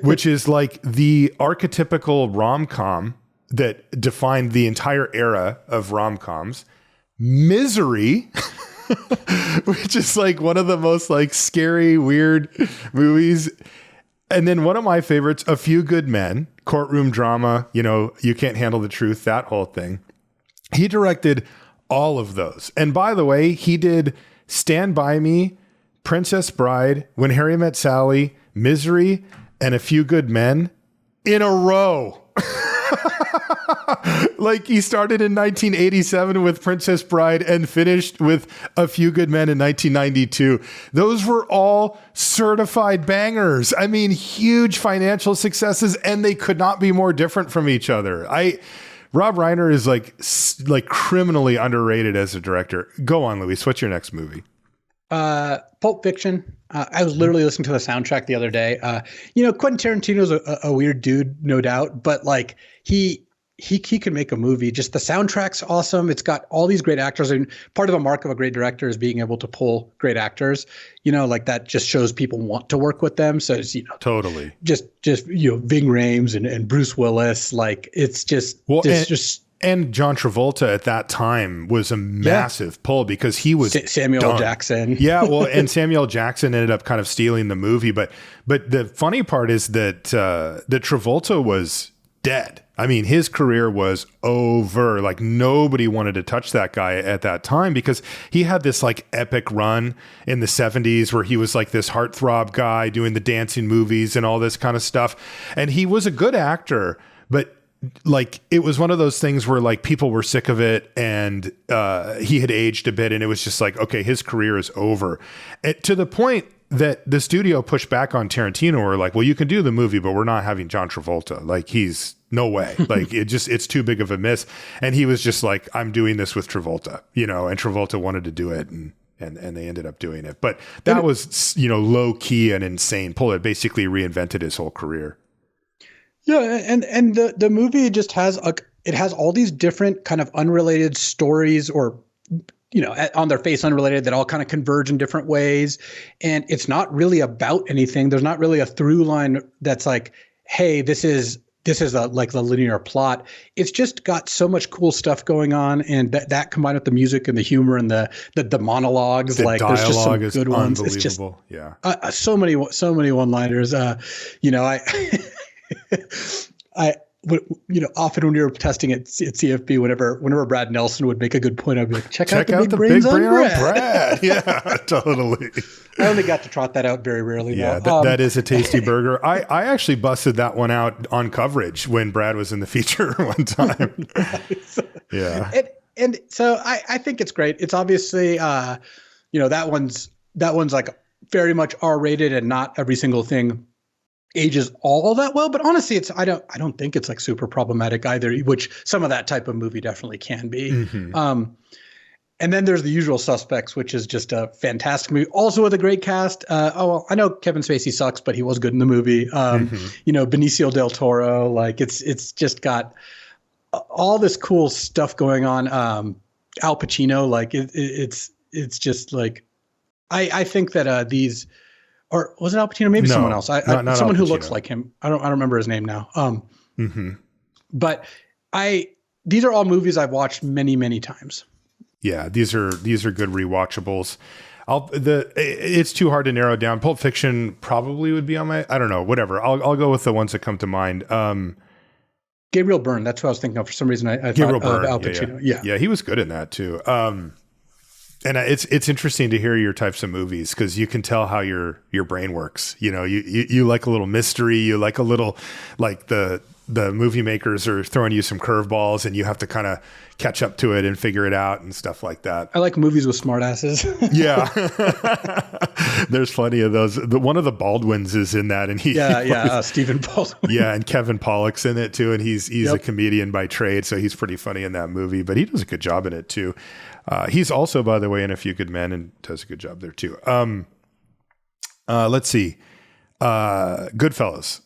which is like the archetypical rom-com that defined the entire era of rom-coms. Misery, which is like one of the most like scary, weird movies. And then one of my favorites, A Few Good Men, courtroom drama, You Can't Handle the Truth, that whole thing. He directed all of those. And by the way, he did Stand By Me, Princess Bride, When Harry Met Sally, Misery, and A Few Good Men in a row. Like he started in 1987 with Princess Bride and finished with A Few Good Men in 1992. Those were all certified bangers. I mean, huge financial successes, and they could not be more different from each other. Rob Reiner is like criminally underrated as a director. Go on, Luis. What's your next movie? Pulp Fiction. I was literally listening to the soundtrack the other day. Quentin Tarantino's a weird dude, no doubt, but like he can make a movie. Just the soundtrack's awesome. It's got all these great actors, and part of the mark of a great director is being able to pull great actors. Like that just shows people want to work with them. So it's, totally just Ving Rhames and Bruce Willis. Like it's just And John Travolta at that time was a massive pull because he was Samuel L. Jackson. Yeah, well, and Samuel Jackson ended up kind of stealing the movie. But the funny part is that Travolta was dead. I mean, his career was over. Like nobody wanted to touch that guy at that time because he had this like epic run in the 70s where he was like this heartthrob guy doing the dancing movies and all this kind of stuff. And he was a good actor, but like it was one of those things where like people were sick of it and he had aged a bit and it was just like, okay, his career is over. To the point that the studio pushed back on Tarantino or like, well, you can do the movie, but we're not having John Travolta. Like he's no way. Like it's too big of a miss. And he was just like, I'm doing this with Travolta, and Travolta wanted to do it and they ended up doing it. But that was, low key and insane pull. It basically reinvented his whole career. Yeah, and the movie just has it has all these different kind of unrelated stories or on their face unrelated that all kind of converge in different ways, and it's not really about anything. There's not really a through line that's like, hey, this is like the linear plot. It's just got so much cool stuff going on, and that combined with the music and the humor and the monologues, the like there's just some good ones. It's just yeah, so many one-liners. often when we were testing at CFB, whenever Brad Nelson would make a good point, I'd be like, check out the big brains on Brad. Yeah, totally. I only got to trot that out very rarely. Yeah, that is a tasty burger. I actually busted that one out on coverage when Brad was in the feature one time. Nice. Yeah. And so I think it's great. It's obviously, that one's like very much R-rated, and not every single thing ages all that well. But honestly, I don't think it's like super problematic either, which some of that type of movie definitely can be. Mm-hmm. And then there's The Usual Suspects, which is just a fantastic movie, also with a great cast. I know Kevin Spacey sucks, but he was good in the movie. Benicio del Toro, like it's just got all this cool stuff going on. Al Pacino, like it's just like, I think that these, or was it Al Pacino? Maybe someone else. Not someone who looks like him. I don't remember his name now. But these are all movies I've watched many, many times. Yeah, these are good rewatchables. It's too hard to narrow down. Pulp Fiction probably would be on my, I don't know, whatever. I'll go with the ones that come to mind. Gabriel Byrne, that's what I was thinking of. For some reason, I thought of Al Pacino. Yeah, he was good in that too. And it's interesting to hear your types of movies, because you can tell how your brain works. You like a little mystery. You like a little, like the movie makers are throwing you some curveballs, and you have to kind of catch up to it and figure it out and stuff like that. I like movies with smartasses. Yeah. There's plenty of those. One of the Baldwins is in that, and Stephen Baldwin. Yeah, and Kevin Pollak's in it too, and he's a comedian by trade, so he's pretty funny in that movie, but he does a good job in it too. He's also, by the way, in A Few Good Men, and does a good job there too. Let's see. Goodfellas.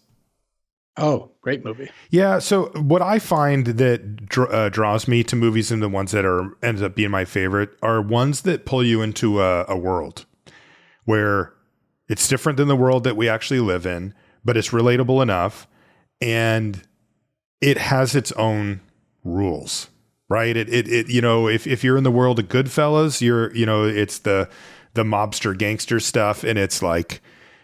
Oh, great movie. Yeah. So what I find that draws me to movies, and the ones that ends up being my favorite, are ones that pull you into a world where it's different than the world that we actually live in, but it's relatable enough, and it has its own rules. Right. If you're in the world of Goodfellas, it's the mobster gangster stuff. And it's like,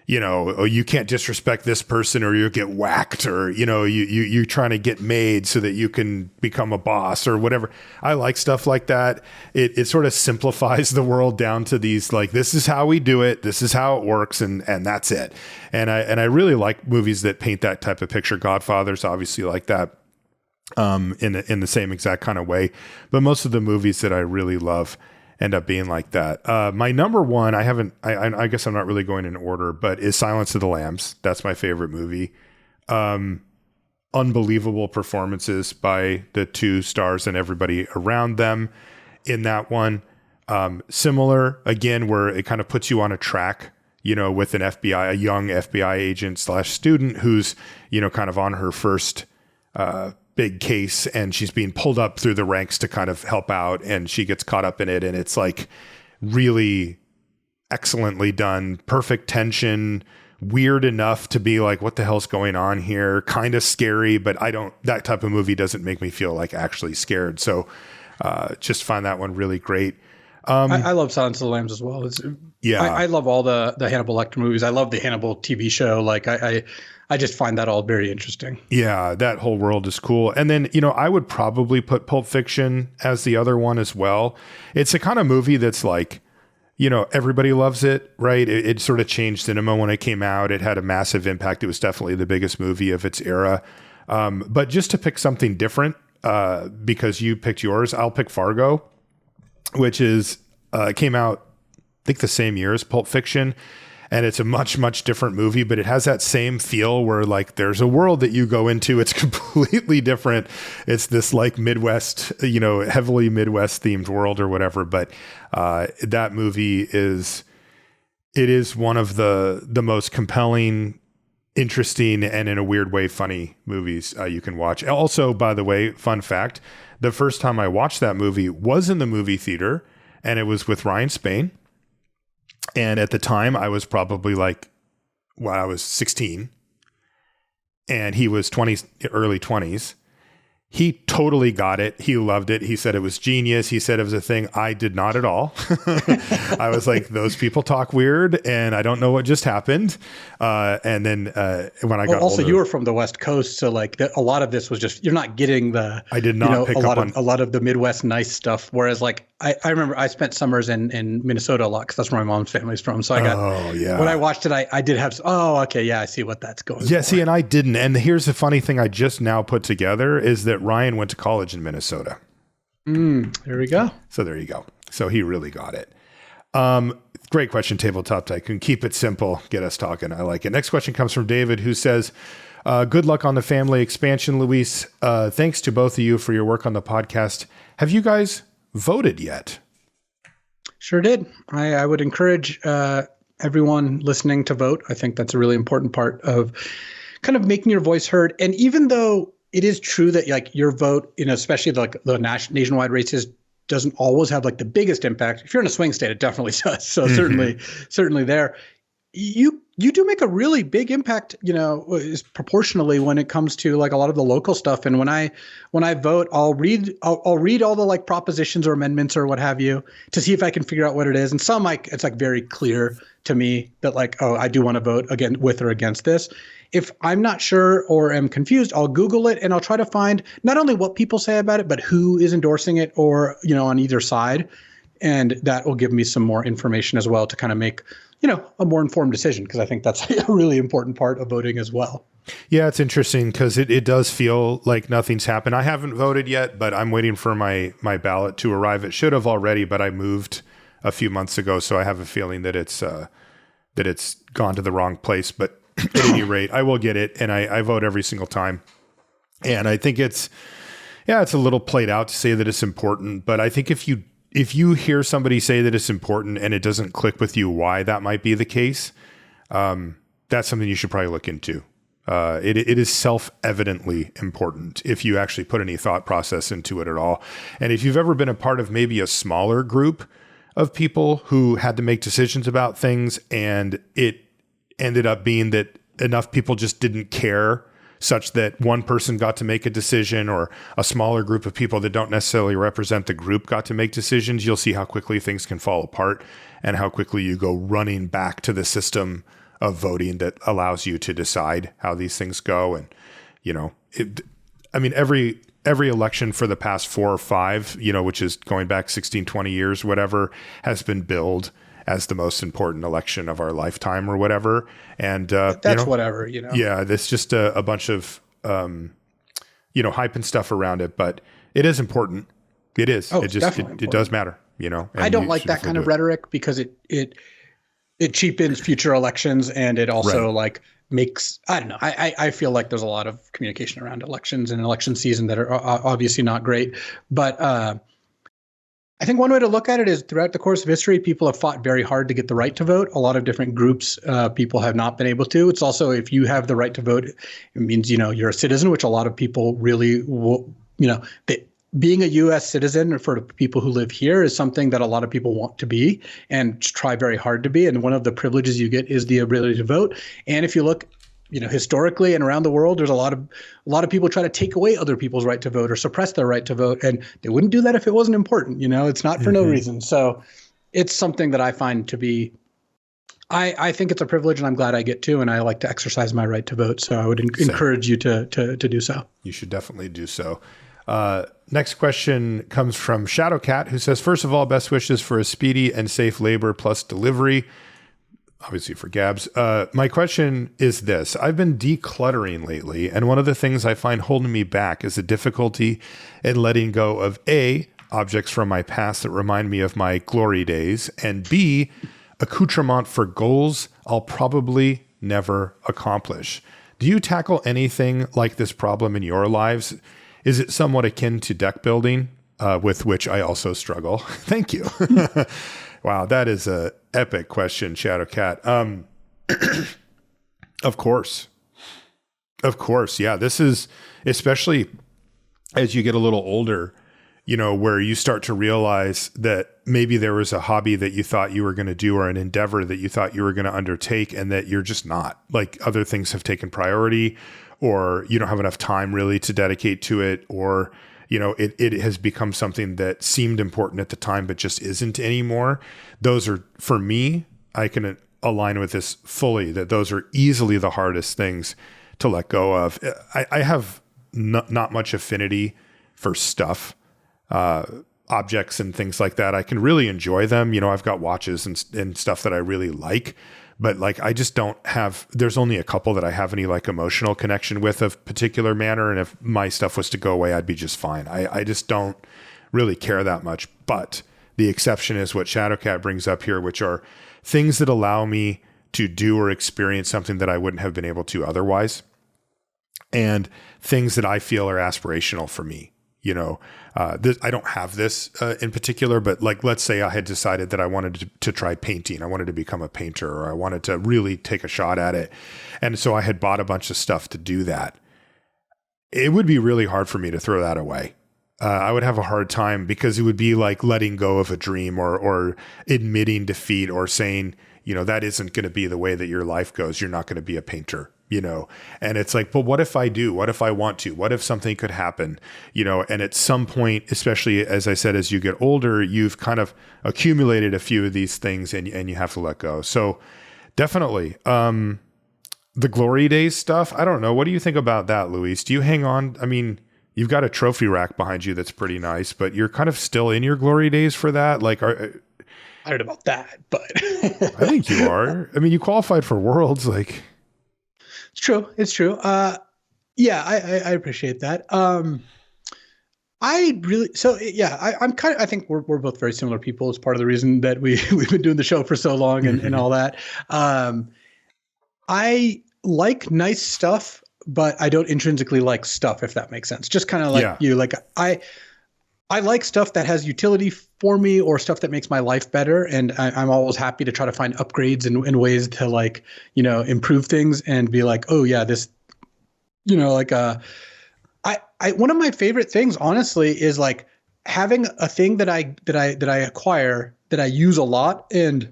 you can't disrespect this person or you'll get whacked, or, you're trying to get made so that you can become a boss or whatever. I like stuff like that. It sort of simplifies the world down to these, like, this is how we do it. This is how it works. And that's it. And I really like movies that paint that type of picture. Godfather's obviously like that. In the same exact kind of way, but most of the movies that I really love end up being like that. My number one, I guess I'm not really going in order, but is Silence of the Lambs. That's my favorite movie. Unbelievable performances by the two stars and everybody around them in that one. Similar again, where it kind of puts you on a track, with a young FBI agent / student who's, kind of on her first, big case, and she's being pulled up through the ranks to kind of help out, and she gets caught up in it, and it's like really excellently done, perfect tension, weird enough to be like, what the hell's going on here, kind of scary, but that type of movie doesn't make me feel like actually scared. So just find that one really great. I love Silence of the Lambs as well. I love all the Hannibal Lecter movies. I love the Hannibal TV show. Like I just find that all very interesting. Yeah, that whole world is cool. And then, I would probably put Pulp Fiction as the other one as well. It's a kind of movie that's like, everybody loves it, right? It sort of changed cinema when it came out. It had a massive impact. It was definitely the biggest movie of its era. But just to pick something different, because you picked yours, I'll pick Fargo, which came out, I think, the same year as Pulp Fiction. And it's a much, much different movie, but it has that same feel where, like, there's a world that you go into. It's completely different. It's this like Midwest, heavily Midwest themed world or whatever. But that movie is one of the most compelling, interesting, and in a weird way, funny movies you can watch. Also, by the way, fun fact, the first time I watched that movie was in the movie theater, and it was with Ryan Spain. And at the time, I was probably I was 16, and he was early 20s. He totally got it. He loved it. He said it was genius. He said it was a thing. I did not at all. I was like, those people talk weird and I don't know what just happened. And then when I got also older, you were from the West Coast. So like a lot of this was just, you're not getting I did not pick up on a lot of the Midwest nice stuff. Whereas like, I remember I spent summers in Minnesota a lot because that's where my mom's family's from. So I got, when I watched it, I did have, okay. Yeah. I see what that's going Yeah. for. See, and I didn't. And here's the funny thing I just now put together is that Ryan went to college in Minnesota. There we go. So there you go. So he really got it. Great question, Tabletop Tycoon. Keep it simple. Get us talking. I like it. Next question comes from David, who says, good luck on the family expansion, Luis. Thanks to both of you for your work on the podcast. Have you guys voted yet? Sure did. I would encourage everyone listening to vote. I think that's a really important part of kind of making your voice heard. And even though it is true that like your vote, especially the nationwide races, doesn't always have like the biggest impact. If you're in a swing state, it definitely does. So certainly there, you do make a really big impact, is proportionally when it comes to like a lot of the local stuff. And when I vote, I'll read all the like propositions or amendments or what have you to see if I can figure out what it is. And some it's like very clear to me that like, oh, I do want to vote again with or against this. If I'm not sure or am confused, I'll Google it and I'll try to find not only what people say about it, but who is endorsing it or, on either side. And that will give me some more information as well to kind of make, a more informed decision, because I think that's a really important part of voting as well. Yeah, it's interesting because it does feel like nothing's happened. I haven't voted yet, but I'm waiting for my ballot to arrive. It should have already, but I moved a few months ago, so I have a feeling that it's gone to the wrong place. But at any rate, I will get it, and I vote every single time. And I think it's a little played out to say that it's important, but I think if you hear somebody say that it's important and it doesn't click with you why that might be the case, that's something you should probably look into. It is self-evidently important if you actually put any thought process into it at all. And if you've ever been a part of maybe a smaller group of people who had to make decisions about things and it ended up being that enough people just didn't care such that one person got to make a decision or a smaller group of people that don't necessarily represent the group got to make decisions, you'll see how quickly things can fall apart and how quickly you go running back to the system of voting that allows you to decide how these things go. And, every election for the past 4 or 5, which is going back 16, 20 years, whatever, has been billed as the most important election of our lifetime or whatever. And that's whatever, Yeah, there's just a bunch of, hype and stuff around it, but it is important. It is. Oh, it does matter, and I don't like that kind of rhetoric because it cheapens future elections, and it also makes, I don't know. I feel like there's a lot of communication around elections and election season that are obviously not great, but, I think one way to look at it is throughout the course of history, people have fought very hard to get the right to vote. A lot of different groups, people have not been able to. It's also, if you have the right to vote, it means, you're a citizen, which a lot of people really, being a U.S. citizen for people who live here is something that a lot of people want to be and try very hard to be. And one of the privileges you get is the ability to vote. And if you look, historically and around the world, there's a lot of people try to take away other people's right to vote or suppress their right to vote. And they wouldn't do that if it wasn't important. It's not for no reason. So it's something that I find to be, I think it's a privilege and I'm glad I get to, and I like to exercise my right to vote. So I would encourage you to do so. You should definitely do so. Next question comes from Shadowcat, who says, first of all, best wishes for a speedy and safe labor plus delivery. Obviously for Gabs. My question is this. I've been decluttering lately, and one of the things I find holding me back is the difficulty in letting go of A, objects from my past that remind me of my glory days, and B, accoutrement for goals I'll probably never accomplish. Do you tackle anything like this problem in your lives? Is it somewhat akin to deck building, with which I also struggle? Thank you. Wow, that is a epic question, Shadowcat. Of course. Yeah, this is, especially as you get a little older, where you start to realize that maybe there was a hobby that you thought you were going to do or an endeavor that you thought you were going to undertake and that you're just not. Like other things have taken priority, or you don't have enough time really to dedicate to it, or, you know, it has become something that seemed important at the time, but just isn't anymore. Those are, for me, I can align with this fully, that those are easily the hardest things to let go of. I have not much affinity for stuff, objects and things like that. I can really enjoy them. You know, I've got watches and stuff that I really like, but like, I just don't have, there's only a couple that I have any like emotional connection with of particular manner. And if my stuff was to go away, I'd be just fine. I just don't really care that much. But the exception is what Shadowcat brings up here, which are things that allow me to do or experience something that I wouldn't have been able to otherwise. And things that I feel are aspirational for me. You know, I don't have this in particular, but like, let's say I had decided that I wanted to try painting. I wanted to become a painter, or I wanted to really take a shot at it. And so I had bought a bunch of stuff to do that. It would be really hard for me to throw that away. I would have a hard time, because it would be like letting go of a dream, or admitting defeat, or saying, you know, that isn't going to be the way that your life goes. You're not going to be a painter. You know, and it's like, but what if I do? What if I want to? What if something could happen? You know, and at some point, especially as I said, as you get older, you've kind of accumulated a few of these things, and you have to let go. So definitely, the glory days stuff. I don't know. What do you think about that, Luis? Do you hang on? I mean, you've got a trophy rack behind you that's pretty nice, but you're kind of still in your glory days for that. Like, I don't know about that, but I think you are. I mean, you qualified for Worlds, like. It's true. It's true. Yeah, I appreciate that. I'm I think we're both very similar people. It's part of the reason that we've been doing the show for so long and all that. I like nice stuff, but I don't intrinsically like stuff, if that makes sense. Just kind of like you, like I like stuff that has utility for me, or stuff that makes my life better. And I'm always happy to try to find upgrades and ways to, like, you know, improve things and be like, oh yeah, this, you know, like, one of my favorite things, honestly, is like having a thing that I acquire that I use a lot, and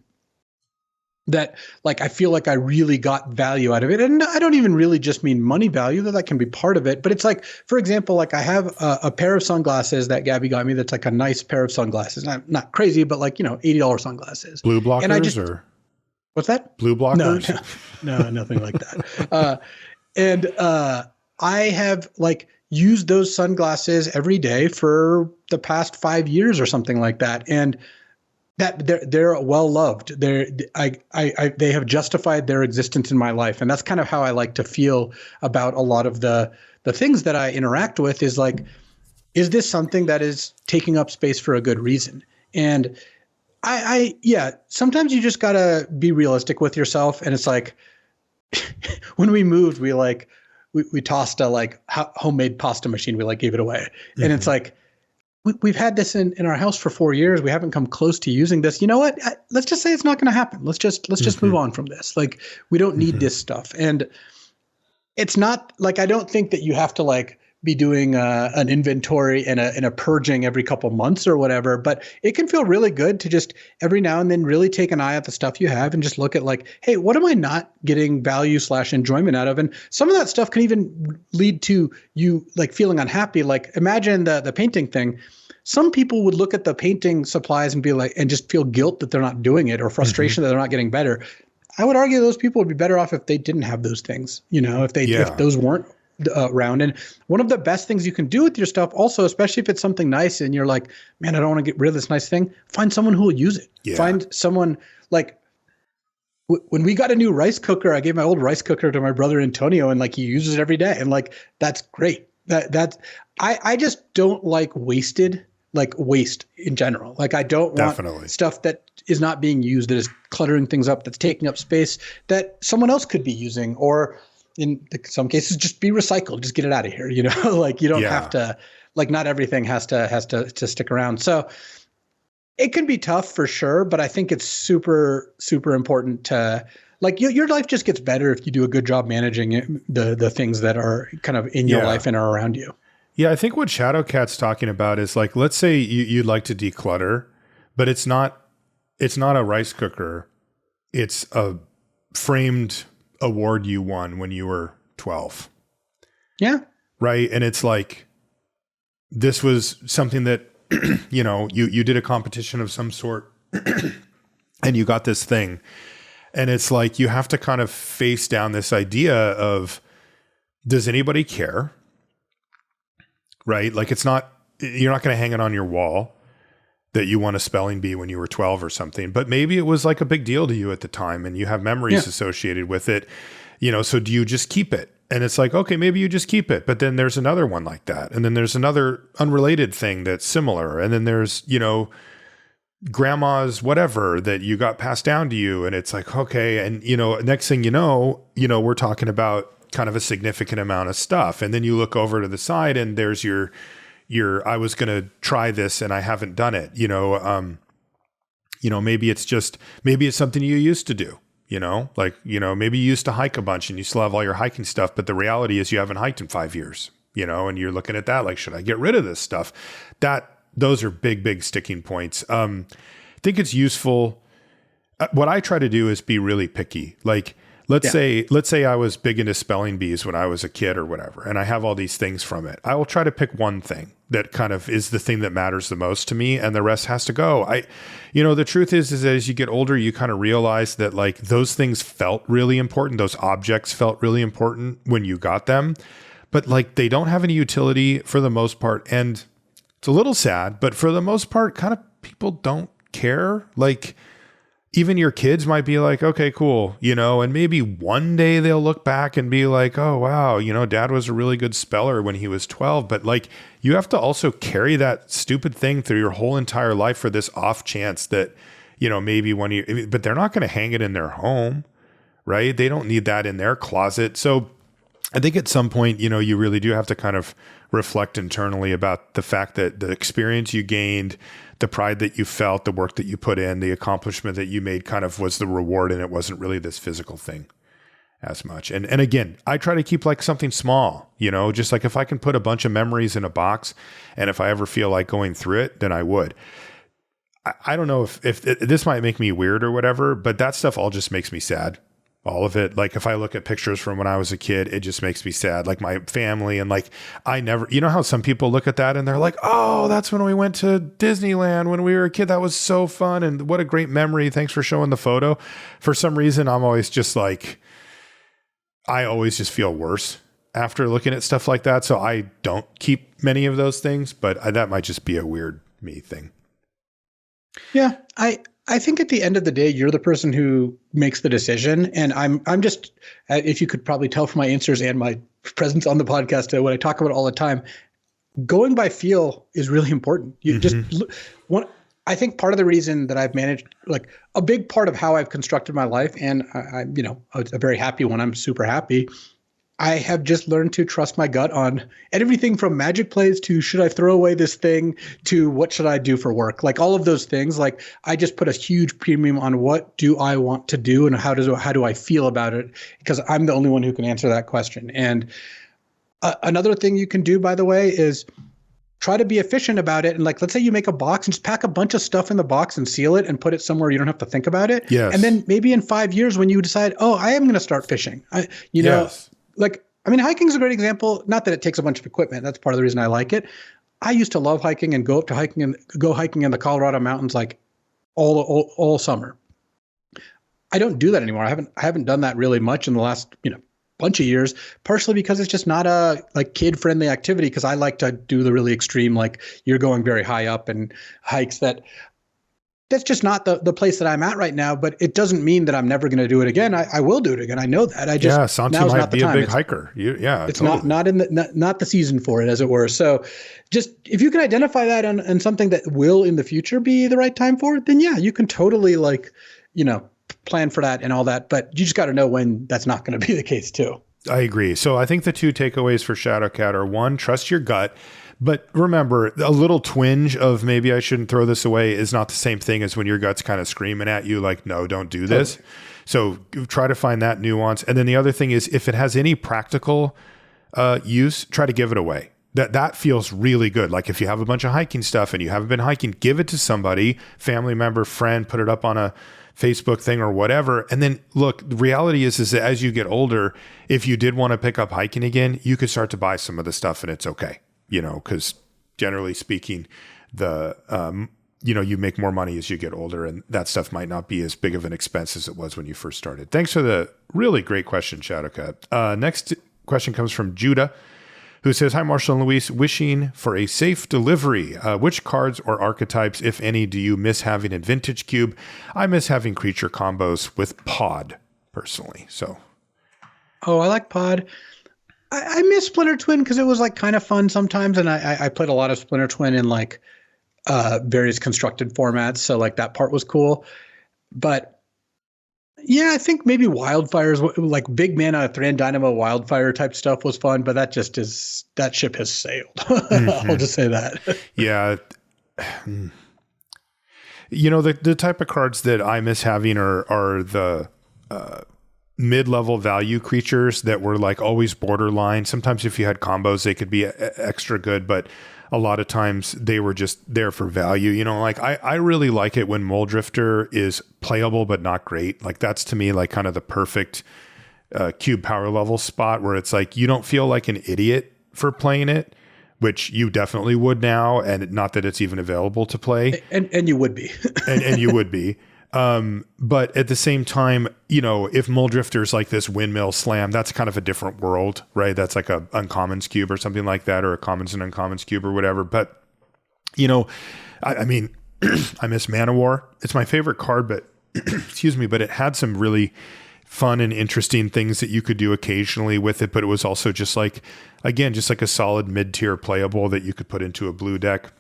that, like, I feel like I really got value out of it. And I don't even really just mean money value, that can be part of it. But it's like, for example, like I have a pair of sunglasses that Gabby got me that's like a nice pair of sunglasses. Not crazy, but like, you know, $80 sunglasses. Blue blockers, and I just, or? What's that? Blue blockers? No, nothing like that. I have like used those sunglasses every day for the past 5 years or something like that. And that they're well loved. They have justified their existence in my life. And that's kind of how I like to feel about a lot of the things that I interact with, is like, is this something that is taking up space for a good reason? And sometimes you just gotta be realistic with yourself. And it's like, when we moved, we tossed a like homemade pasta machine. We like gave it away. Mm-hmm. And it's like, we've had this in our house for 4 years. We haven't come close to using this. You know what? Let's just say it's not going to happen. Let's just move on from this. Like, we don't need this stuff. And it's not like, I don't think that you have to like be doing an inventory and a purging every couple months or whatever, but it can feel really good to just every now and then really take an eye at the stuff you have and just look at like, hey, what am I not getting value / enjoyment out of? And some of that stuff can even lead to you like feeling unhappy. Like, imagine the painting thing. Some people would look at the painting supplies and be like, and just feel guilt that they're not doing it, or frustration that they're not getting better. I would argue those people would be better off if they didn't have those things, you know, if those weren't around. And one of the best things you can do with your stuff also, especially if it's something nice and you're like, man, I don't want to get rid of this nice thing, find someone who will use it. Yeah. Find someone like, when we got a new rice cooker, I gave my old rice cooker to my brother Antonio, and like, he uses it every day. And like, that's great. I just don't like waste in general. Like, I don't want stuff that is not being used, that is cluttering things up, that's taking up space that someone else could be using, or in some cases just be recycled, just get it out of here. You know, like, you don't have to, like, not everything has to stick around. So it can be tough for sure, but I think it's super, super important to, like, your life just gets better if you do a good job managing the things that are kind of in your life and are around you. Yeah, I think what Shadowcat's talking about is like, let's say you'd like to declutter, but it's not a rice cooker. It's a framed award you won when you were 12. Yeah. Right. And it's like, this was something that, you did a competition of some sort and you got this thing. And it's like, you have to kind of face down this idea of, does anybody care? Right? Like, you're not going to hang it on your wall that you won a spelling bee when you were 12 or something, but maybe it was like a big deal to you at the time and you have memories associated with it, so do you just keep it? And it's like, okay, maybe you just keep it, but then there's another one like that. And then there's another unrelated thing that's similar. And then there's, grandma's whatever that you got passed down to you. And it's like, okay. And, next thing we're talking about kind of a significant amount of stuff. And then you look over to the side and there's your, I was going to try this and I haven't done it, maybe it's something you used to do, maybe you used to hike a bunch and you still have all your hiking stuff, but the reality is you haven't hiked in 5 years, and you're looking at that, like, should I get rid of this stuff? Those are big, big sticking points. I think it's useful. What I try to do is be really picky. Like, let's say I was big into spelling bees when I was a kid or whatever, and I have all these things from it. I will try to pick one thing that kind of is the thing that matters the most to me, and the rest has to go. The truth is that as you get older, you kind of realize that, like, those things felt really important. Those objects felt really important when you got them, but, like, they don't have any utility for the most part. And it's a little sad, but for the most part, kind of people don't care. Like, even your kids might be like, okay, cool, and maybe one day they'll look back and be like, oh, wow, dad was a really good speller when he was 12. But, like, you have to also carry that stupid thing through your whole entire life for this off chance that, maybe but they're not going to hang it in their home, right? They don't need that in their closet. So I think at some point, you really do have to kind of reflect internally about the fact that the experience you gained, the pride that you felt, the work that you put in, the accomplishment that you made kind of was the reward, and it wasn't really this physical thing as much. And again, I try to keep like something small, just like if I can put a bunch of memories in a box, and if I ever feel like going through it, then I would. I don't know if this might make me weird or whatever, but that stuff all just makes me sad. All of it. Like, if I look at pictures from when I was a kid, it just makes me sad. Like, my family, and like, I never, how some people look at that and they're like, oh, that's when we went to Disneyland when we were a kid. That was so fun. And what a great memory. Thanks for showing the photo. For some reason, I'm always just like, I always just feel worse after looking at stuff like that. So I don't keep many of those things, but that might just be a weird me thing. Yeah. I think at the end of the day, you're the person who makes the decision. And I'm just, if you could probably tell from my answers and my presence on the podcast, what I talk about all the time, going by feel is really important. You just I think part of the reason that I've managed, like, a big part of how I've constructed my life, and I'm a very happy one. I'm super happy. I have just learned to trust my gut on everything from magic plays to should I throw away this thing to what should I do for work? Like, all of those things, like, I just put a huge premium on what do I want to do and how do I feel about it, because I'm the only one who can answer that question. And another thing you can do, by the way, is try to be efficient about it. And, like, let's say you make a box and just pack a bunch of stuff in the box and seal it and put it somewhere you don't have to think about it. Yes. And then maybe in 5 years when you decide, oh, I am going to start fishing, Yes. Like, I mean, hiking is a great example. Not that it takes a bunch of equipment. That's part of the reason I like it. I used to love hiking and go hiking in the Colorado mountains like all summer. I don't do that anymore. I haven't done that really much in the last bunch of years. Partially because it's just not a like kid friendly activity. Because I like to do the really extreme, like you're going very high up and hikes that's just not the place that I'm at right now, but it doesn't mean that I'm never going to do it again. I will do it again. I know that. Santi might be a big hiker. It's totally. not the season for it, as it were. So just, if you can identify that and something that will in the future be the right time for it, then yeah, you can totally plan for that and all that, but you just got to know when that's not going to be the case too. I agree. So I think the two takeaways for Shadowcat are: one, trust your gut. But remember, a little twinge of maybe I shouldn't throw this away is not the same thing as when your gut's kind of screaming at you like, no, don't do this. So try to find that nuance. And then the other thing is, if it has any practical use, try to give it away. That feels really good. Like, if you have a bunch of hiking stuff and you haven't been hiking, give it to somebody, family member, friend, put it up on a Facebook thing or whatever. And then look, the reality is that as you get older, if you did want to pick up hiking again, you could start to buy some of the stuff and it's okay, because generally speaking, you make more money as you get older and that stuff might not be as big of an expense as it was when you first started. Thanks for the really great question, Shadowcat. Next question comes from Judah, who says, hi, Marshall and Luis, wishing for a safe delivery. Which cards or archetypes, if any, do you miss having in Vintage Cube? I miss having creature combos with Pod, personally. So, I like Pod. I miss Splinter Twin because it was like kind of fun sometimes, and I played a lot of Splinter Twin in like various constructed formats, so like that part was cool. But yeah, I think maybe Wildfires, like big mana, Thran Dynamo Wildfire type stuff was fun, but that ship has sailed. I'll just say that. Yeah. The type of cards that I miss having are the mid-level value creatures that were like always borderline. Sometimes if you had combos, they could be extra good, but a lot of times they were just there for value. I really like it when Mole Drifter is playable but not great. Like that's to me like kind of the perfect cube power level spot where it's like you don't feel like an idiot for playing it, which you definitely would now, and not that it's even available to play. And you would be. and you would be. But at the same time, if Mole Drifter's like this windmill slam, that's kind of a different world, right? That's like a uncommons cube or something like that, or a commons and uncommons cube or whatever. But, I mean, I miss Mana War. It's my favorite card, but excuse me, but it had some really fun and interesting things that you could do occasionally with it. But it was also just like a solid mid-tier playable that you could put into a blue deck.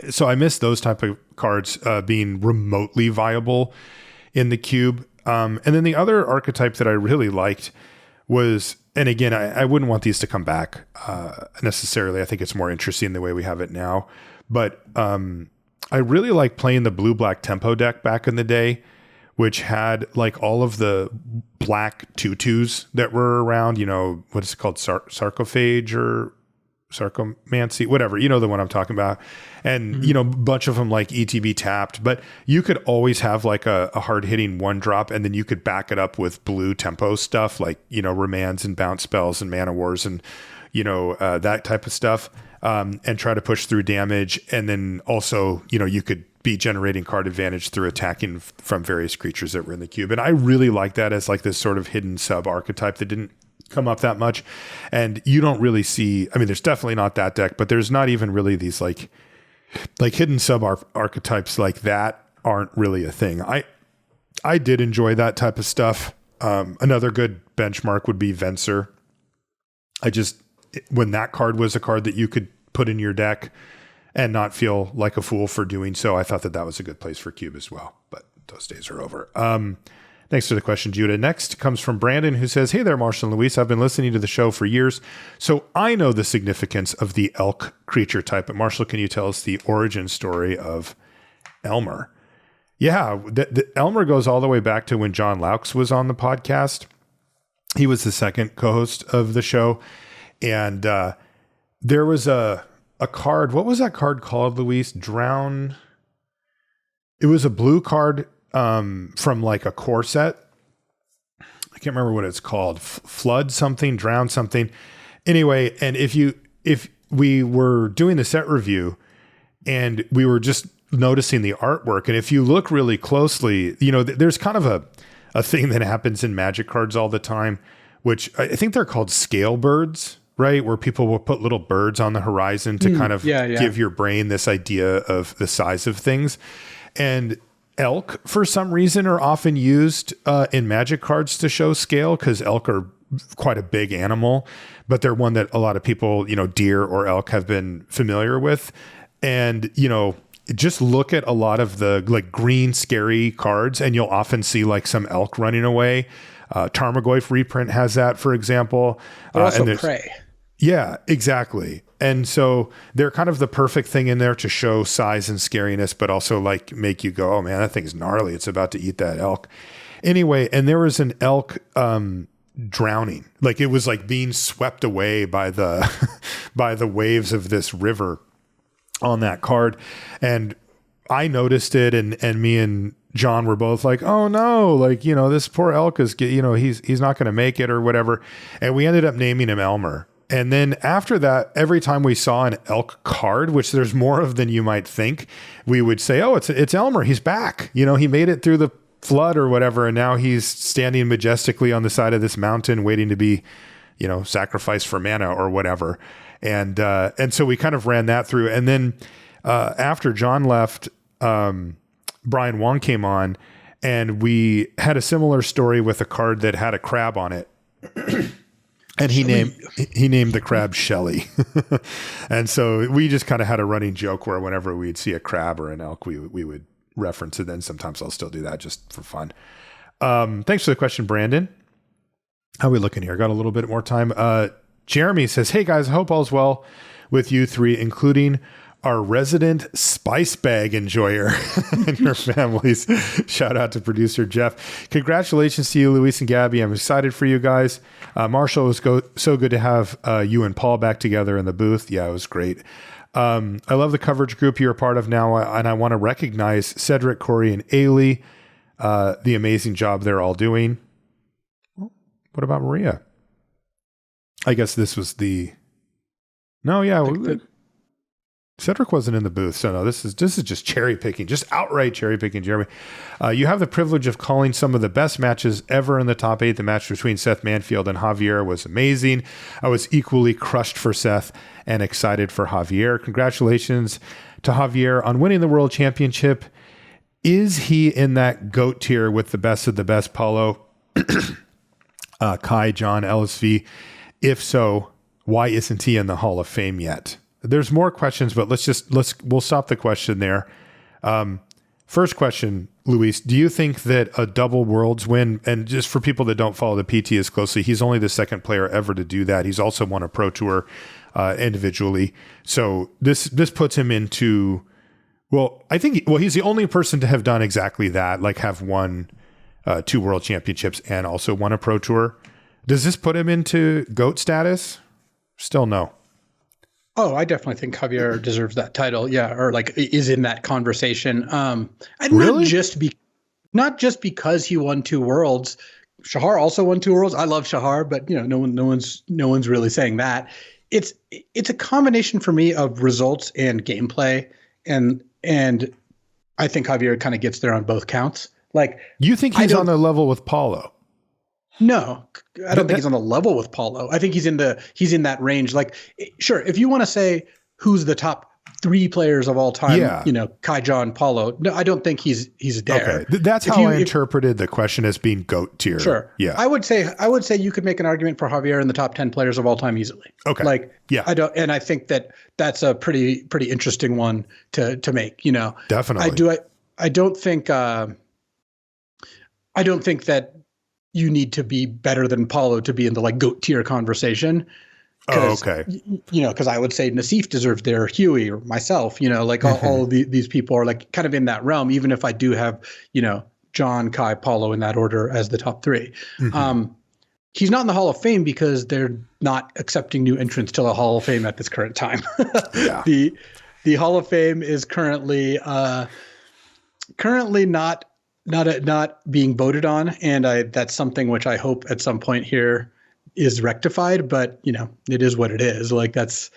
So I miss those type of cards being remotely viable in the cube. And then the other archetype that I really liked was, and again, I wouldn't want these to come back necessarily. I think it's more interesting the way we have it now. But I really like playing the blue-black tempo deck back in the day, which had like all of the black tutus that were around, what is it called? Sarcophage or Sarcomancy, whatever, the one I'm talking about. And, a bunch of them like ETB tapped, but you could always have like a hard hitting 1-drop, and then you could back it up with blue tempo stuff like, remands and bounce spells and mana wars and, that type of stuff, and try to push through damage. And then also, you could be generating card advantage through attacking from various creatures that were in the cube. And I really like that as like this sort of hidden sub archetype that didn't come up that much. And you don't really see, there's definitely not that deck, but there's not even really these like hidden sub archetypes like that aren't really a thing. I did enjoy that type of stuff. Another good benchmark would be Venser. When that card was a card that you could put in your deck and not feel like a fool for doing so, I thought that was a good place for cube as well, but those days are over. Thanks for the question, Judah. Next comes from Brandon, who says, hey there, Marshall and Luis. I've been listening to the show for years, so I know the significance of the elk creature type. But Marshall, can you tell us the origin story of Elmer? Yeah, the Elmer goes all the way back to when John Laux was on the podcast. He was the second co-host of the show. And there was a card. What was that card called, Luis? Drown. It was a blue card from like a core set. I can't remember what it's called. Flood something, drown something. Anyway, and if we were doing the set review and we were just noticing the artwork, and if you look really closely, there's kind of a thing that happens in Magic cards all the time, which I think they're called scale birds, right? Where people will put little birds on the horizon to kind of give your brain this idea of the size of things. And elk, for some reason, are often used in Magic cards to show scale, because elk are quite a big animal, but they're one that a lot of people, deer or elk, have been familiar with. And, just look at a lot of the like green scary cards, and you'll often see like some elk running away. Tarmogoyf reprint has that, for example. They're also prey. Yeah, exactly. And so they're kind of the perfect thing in there to show size and scariness, but also like make you go, oh man, that thing's gnarly. It's about to eat that elk. Anyway, and there was an elk drowning. Like it was like being swept away by the by the waves of this river on that card. And I noticed it, and me and John were both like, oh no, like, this poor elk is, he's not going to make it or whatever. And we ended up naming him Elmer. And then after that, every time we saw an elk card, which there's more of than you might think, we would say, oh, it's Elmer. He's back. He made it through the flood or whatever. And now he's standing majestically on the side of this mountain waiting to be, sacrificed for mana or whatever. And so we kind of ran that through. And then after John left, Brian Wong came on, and we had a similar story with a card that had a crab on it. And he named the crab Shelly. And so we just kind of had a running joke where whenever we'd see a crab or an elk, we would reference it. Then sometimes I'll still do that just for fun. Thanks for the question, Brandon. How are we looking here? Got a little bit more time. Jeremy says, hey guys, I hope all's well with you three, including our resident spice bag enjoyer and your families. Shout out to producer Jeff. Congratulations to you, Luis and Gabby. I'm excited for you guys. Marshall, it was so good to have you and Paul back together in the booth. Yeah, it was great. I love the coverage group you're a part of now, and I want to recognize Cedric, Corey, and Ailey, the amazing job they're all doing. What about Maria? I guess this was the... No, yeah. Cedric wasn't in the booth, so no, this is just cherry picking, just outright cherry picking, Jeremy. You have the privilege of calling some of the best matches ever in the top 8. The match between Seth Manfield and Javier was amazing. I was equally crushed for Seth and excited for Javier. Congratulations to Javier on winning the World Championship. Is he in that GOAT tier with the best of the best, Paulo? Kai, John, LSV. If so, why isn't he in the Hall of Fame yet? There's more questions, but we'll stop the question there. First question, Luis, do you think that a double Worlds win, and just for people that don't follow the PT as closely, he's only the second player ever to do that. He's also won a Pro Tour individually. So this puts him into, he's the only person to have done exactly that, like have won 2 World Championships and also won a Pro Tour. Does this put him into GOAT status? Still no. Oh, I definitely think Javier deserves that title. Yeah, or like is in that conversation. And really? not just because he won 2 Worlds. Shahar also won 2 Worlds. I love Shahar, but no one's really saying that. It's a combination for me of results and gameplay, and I think Javier kind of gets there on both counts. Like, you think he's on the level with Paulo? No, I don't think he's on the level with Paulo. I think he's in that range. Like, sure, if you want to say who's the top 3 players of all time, Kai, John, Paulo. No, I don't think he's there. Okay, that's how I interpreted the question as being GOAT tier. Sure. Yeah. I would say you could make an argument for Javier in the top 10 players of all time easily. Okay. Like, yeah. I think that's a pretty interesting one to make. Definitely. I don't think that you need to be better than Paulo to be in the like GOAT tier conversation. Oh, okay. Because I would say Nassif deserves there, Huey or myself, like all of these people are like kind of in that realm, even if I do have, John, Kai, Paulo in that order as the top 3. Mm-hmm. He's not in the Hall of Fame because they're not accepting new entrants to the Hall of Fame at this current time. Yeah. The Hall of Fame is currently not being voted on, and that's something which I hope at some point here is rectified. But it is what it is. Like that's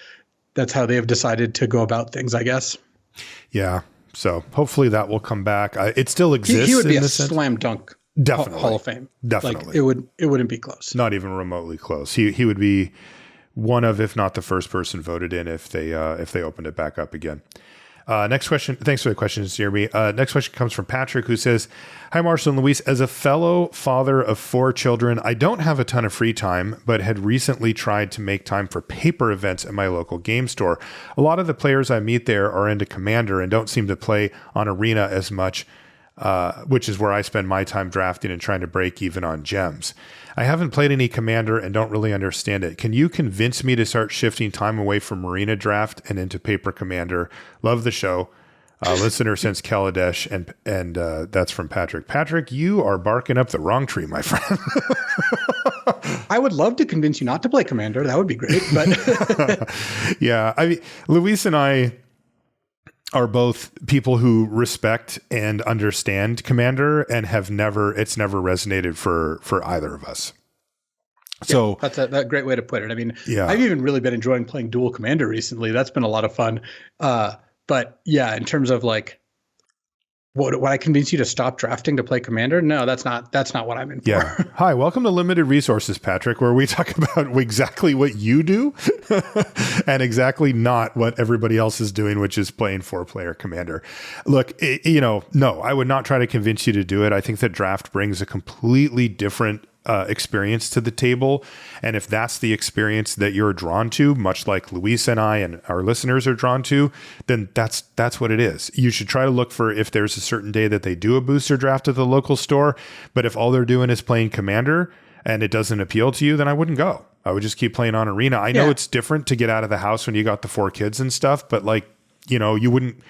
how they have decided to go about things, I guess. Yeah. So hopefully that will come back. It still exists. He would be a slam dunk. Definitely Hall of Fame. Definitely. Like it wouldn't be close. Not even remotely close. He would be one of, if not the first person voted in if they opened it back up again. Next question. Thanks for the question, Jeremy. Next question comes from Patrick, who says, hi, Marshall and Luis. As a fellow father of 4 children, I don't have a ton of free time, but had recently tried to make time for paper events at my local game store. A lot of the players I meet there are into Commander and don't seem to play on Arena as much, which is where I spend my time drafting and trying to break even on gems. I haven't played any Commander and don't really understand it. Can you convince me to start shifting time away from Arena Draft and into Paper Commander? Love the show. Listener since Kaladesh, and that's from Patrick. Patrick, you are barking up the wrong tree, my friend. I would love to convince you not to play Commander. That would be great. But yeah, I mean, Luis and I are both people who respect and understand Commander and it's never resonated for either of us. So that's a great way to put it. I mean, yeah. I've even really been enjoying playing Dual Commander recently. That's been a lot of fun. But yeah, in terms of like, what I convince you to stop drafting to play Commander? No, that's not what I'm in for. Yeah. Hi, welcome to Limited Resources, Patrick, where we talk about exactly what you do and exactly not what everybody else is doing, which is playing 4-player Commander. Look, no, I would not try to convince you to do it. I think that draft brings a completely different experience to the table. And if that's the experience that you're drawn to, much like Luis and I and our listeners are drawn to, then that's what it is. You should try to look for if there's a certain day that they do a booster draft at the local store. But if all they're doing is playing Commander and it doesn't appeal to you, then I wouldn't go. I would just keep playing on Arena. I know it's different to get out of the house when you got the 4 kids and stuff, but like, you wouldn't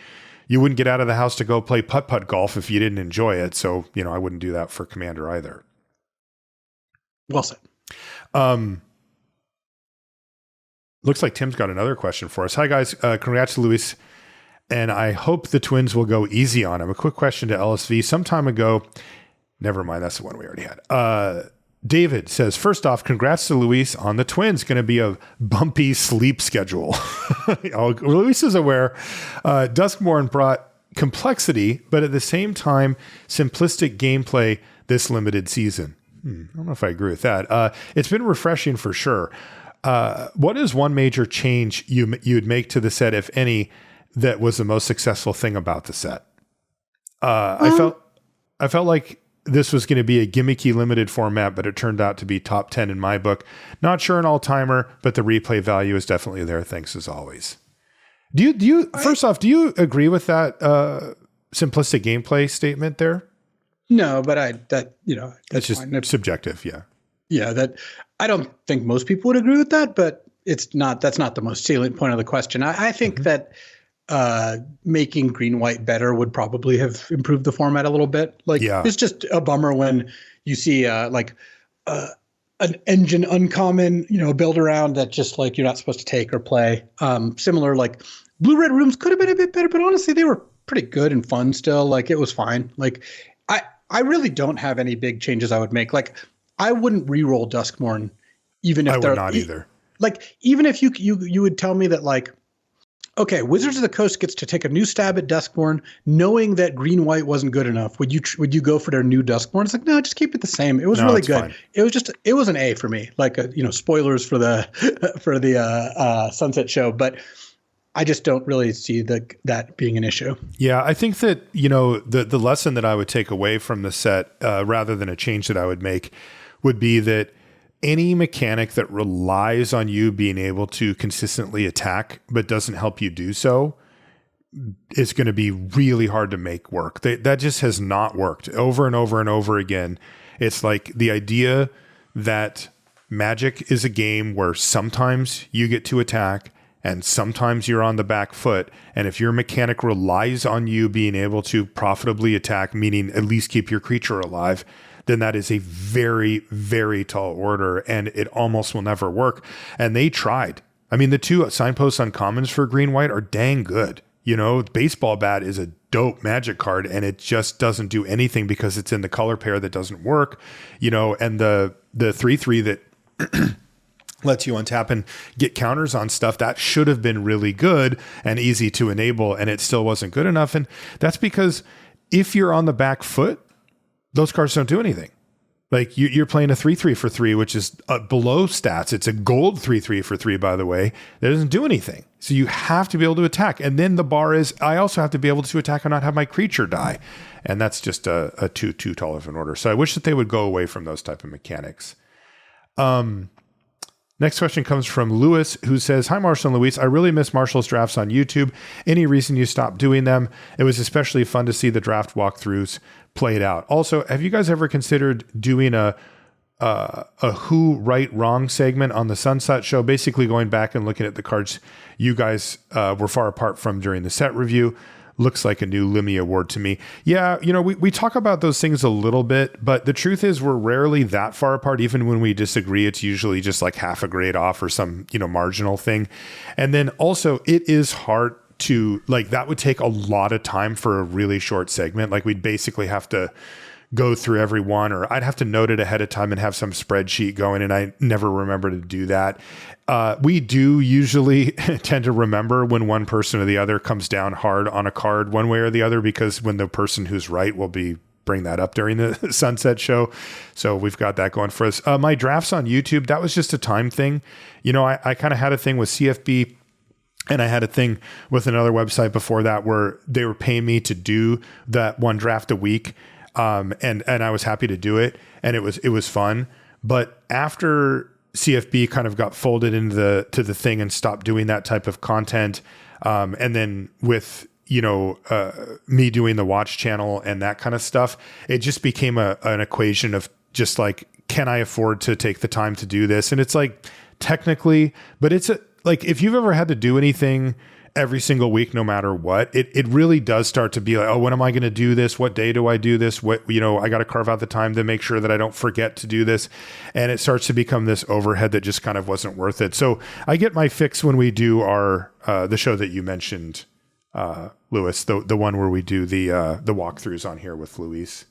get out of the house to go play putt-putt golf if you didn't enjoy it. So, I wouldn't do that for Commander either. Well said. Looks like Tim's got another question for us. Hi, guys. Congrats to Luis. And I hope the Twins will go easy on him. A quick question to LSV. Some time ago, never mind, that's the one we already had. David says, first off, congrats to Luis on the Twins. Going to be a bumpy sleep schedule. Luis is aware. Duskmourn brought complexity, but at the same time, simplistic gameplay this limited season. I don't know if I agree with that. It's been refreshing for sure. What is one major change you'd make to the set, if any, that was the most successful thing about the set? I felt like this was going to be a gimmicky limited format, but it turned out to be top 10 in my book. Not sure an all-timer, but the replay value is definitely there. Thanks as always. First off, do you agree with that simplistic gameplay statement there? No, but that's it's just fine. Subjective. Yeah. Yeah. That I don't think most people would agree with that, but that's not the most salient point of the question. I think that making green-white better would probably have improved the format a little bit. It's just a bummer when you see an engine uncommon, build around that just like you're not supposed to take or play. Similar, like blue-red rooms could have been a bit better, but honestly, they were pretty good and fun still. Like it was fine. Like I really don't have any big changes I would make. Like I wouldn't re-roll Duskmourn, even if I would not either. Like even if you would tell me that like, okay, Wizards of the Coast gets to take a new stab at Duskmourn, knowing that green-white wasn't good enough. Would you go for their new Duskmourn? It's like, no, just keep it the same. It was really good. Fine. It was an A for me. Like spoilers for the Sunset Show, but I just don't really see that being an issue. Yeah, I think that, the lesson that I would take away from the set, rather than a change that I would make, would be that any mechanic that relies on you being able to consistently attack but doesn't help you do so is going to be really hard to make work. That just has not worked over and over and over again. It's like the idea that Magic is a game where sometimes you get to attack and sometimes you're on the back foot. And if your mechanic relies on you being able to profitably attack, meaning at least keep your creature alive, then that is a very, very tall order and it almost will never work. And they tried. I mean, the 2 signposts on commons for green-white are dang good. Baseball bat is a dope Magic card and it just doesn't do anything because it's in the color pair that doesn't work, and the 3/3 that lets you untap and get counters on stuff that should have been really good and easy to enable, and it still wasn't good enough. And that's because if you're on the back foot, those cards don't do anything. Like you're playing a 3/3 for 3, which is below stats. It's a gold 3/3 for 3, by the way. That doesn't do anything. So you have to be able to attack. And then the bar is, I also have to be able to attack and not have my creature die. And that's just a too tall of an order. So I wish that they would go away from those type of mechanics. Next question comes from Lewis, who says, hi, Marshall and Luis. I really miss Marshall's drafts on YouTube. Any reason you stopped doing them? It was especially fun to see the draft walkthroughs played out. Also, have you guys ever considered doing a who right wrong segment on the Sunset Show, basically going back and looking at the cards you guys were far apart from during the set review? Looks like a new Limmy award to me. Yeah, we talk about those things a little bit, but the truth is we're rarely that far apart. Even when we disagree, it's usually just like half a grade off or some, marginal thing. And then also it is hard to like, that would take a lot of time for a really short segment. Like we'd basically have to go through every one, or I'd have to note it ahead of time and have some spreadsheet going. And I never remember to do that. We do usually tend to remember when one person or the other comes down hard on a card one way or the other, because when the person who's right will bring that up during the sunset show. So we've got that going for us. My drafts on YouTube, that was just a time thing. You know, I kind of had a thing with CFB, and I had a thing with another website before that where they were paying me to do that one draft a week. And I was happy to do it, and it was fun. But after CFB kind of got folded into the thing and stopped doing that type of content, and then with me doing the watch channel and that kind of stuff, it just became an equation of just like, can I afford to take the time to do this? And it's like, technically, but it's like, if you've ever had to do anything every single week, no matter what, it really does start to be like, oh, when am I going to do this? What day do I do this? What, I got to carve out the time to make sure that I don't forget to do this. And it starts to become this overhead that just kind of wasn't worth it. So I get my fix when we do our, the show that you mentioned, Louis, the one where we do the walkthroughs on here with Luis.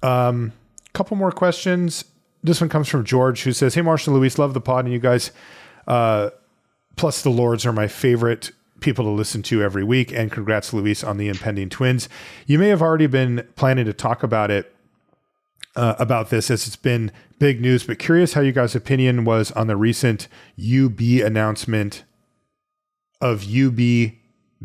Couple more questions. This one comes from George, who says, "Hey, Marshall, Luis, love the pod, and you guys, plus the Lords are my favorite people to listen to every week. And congrats, Luis, on the impending twins. You may have already been planning to talk about it, about this, as it's been big news, but curious how you guys' opinion was on the recent UB announcement of UB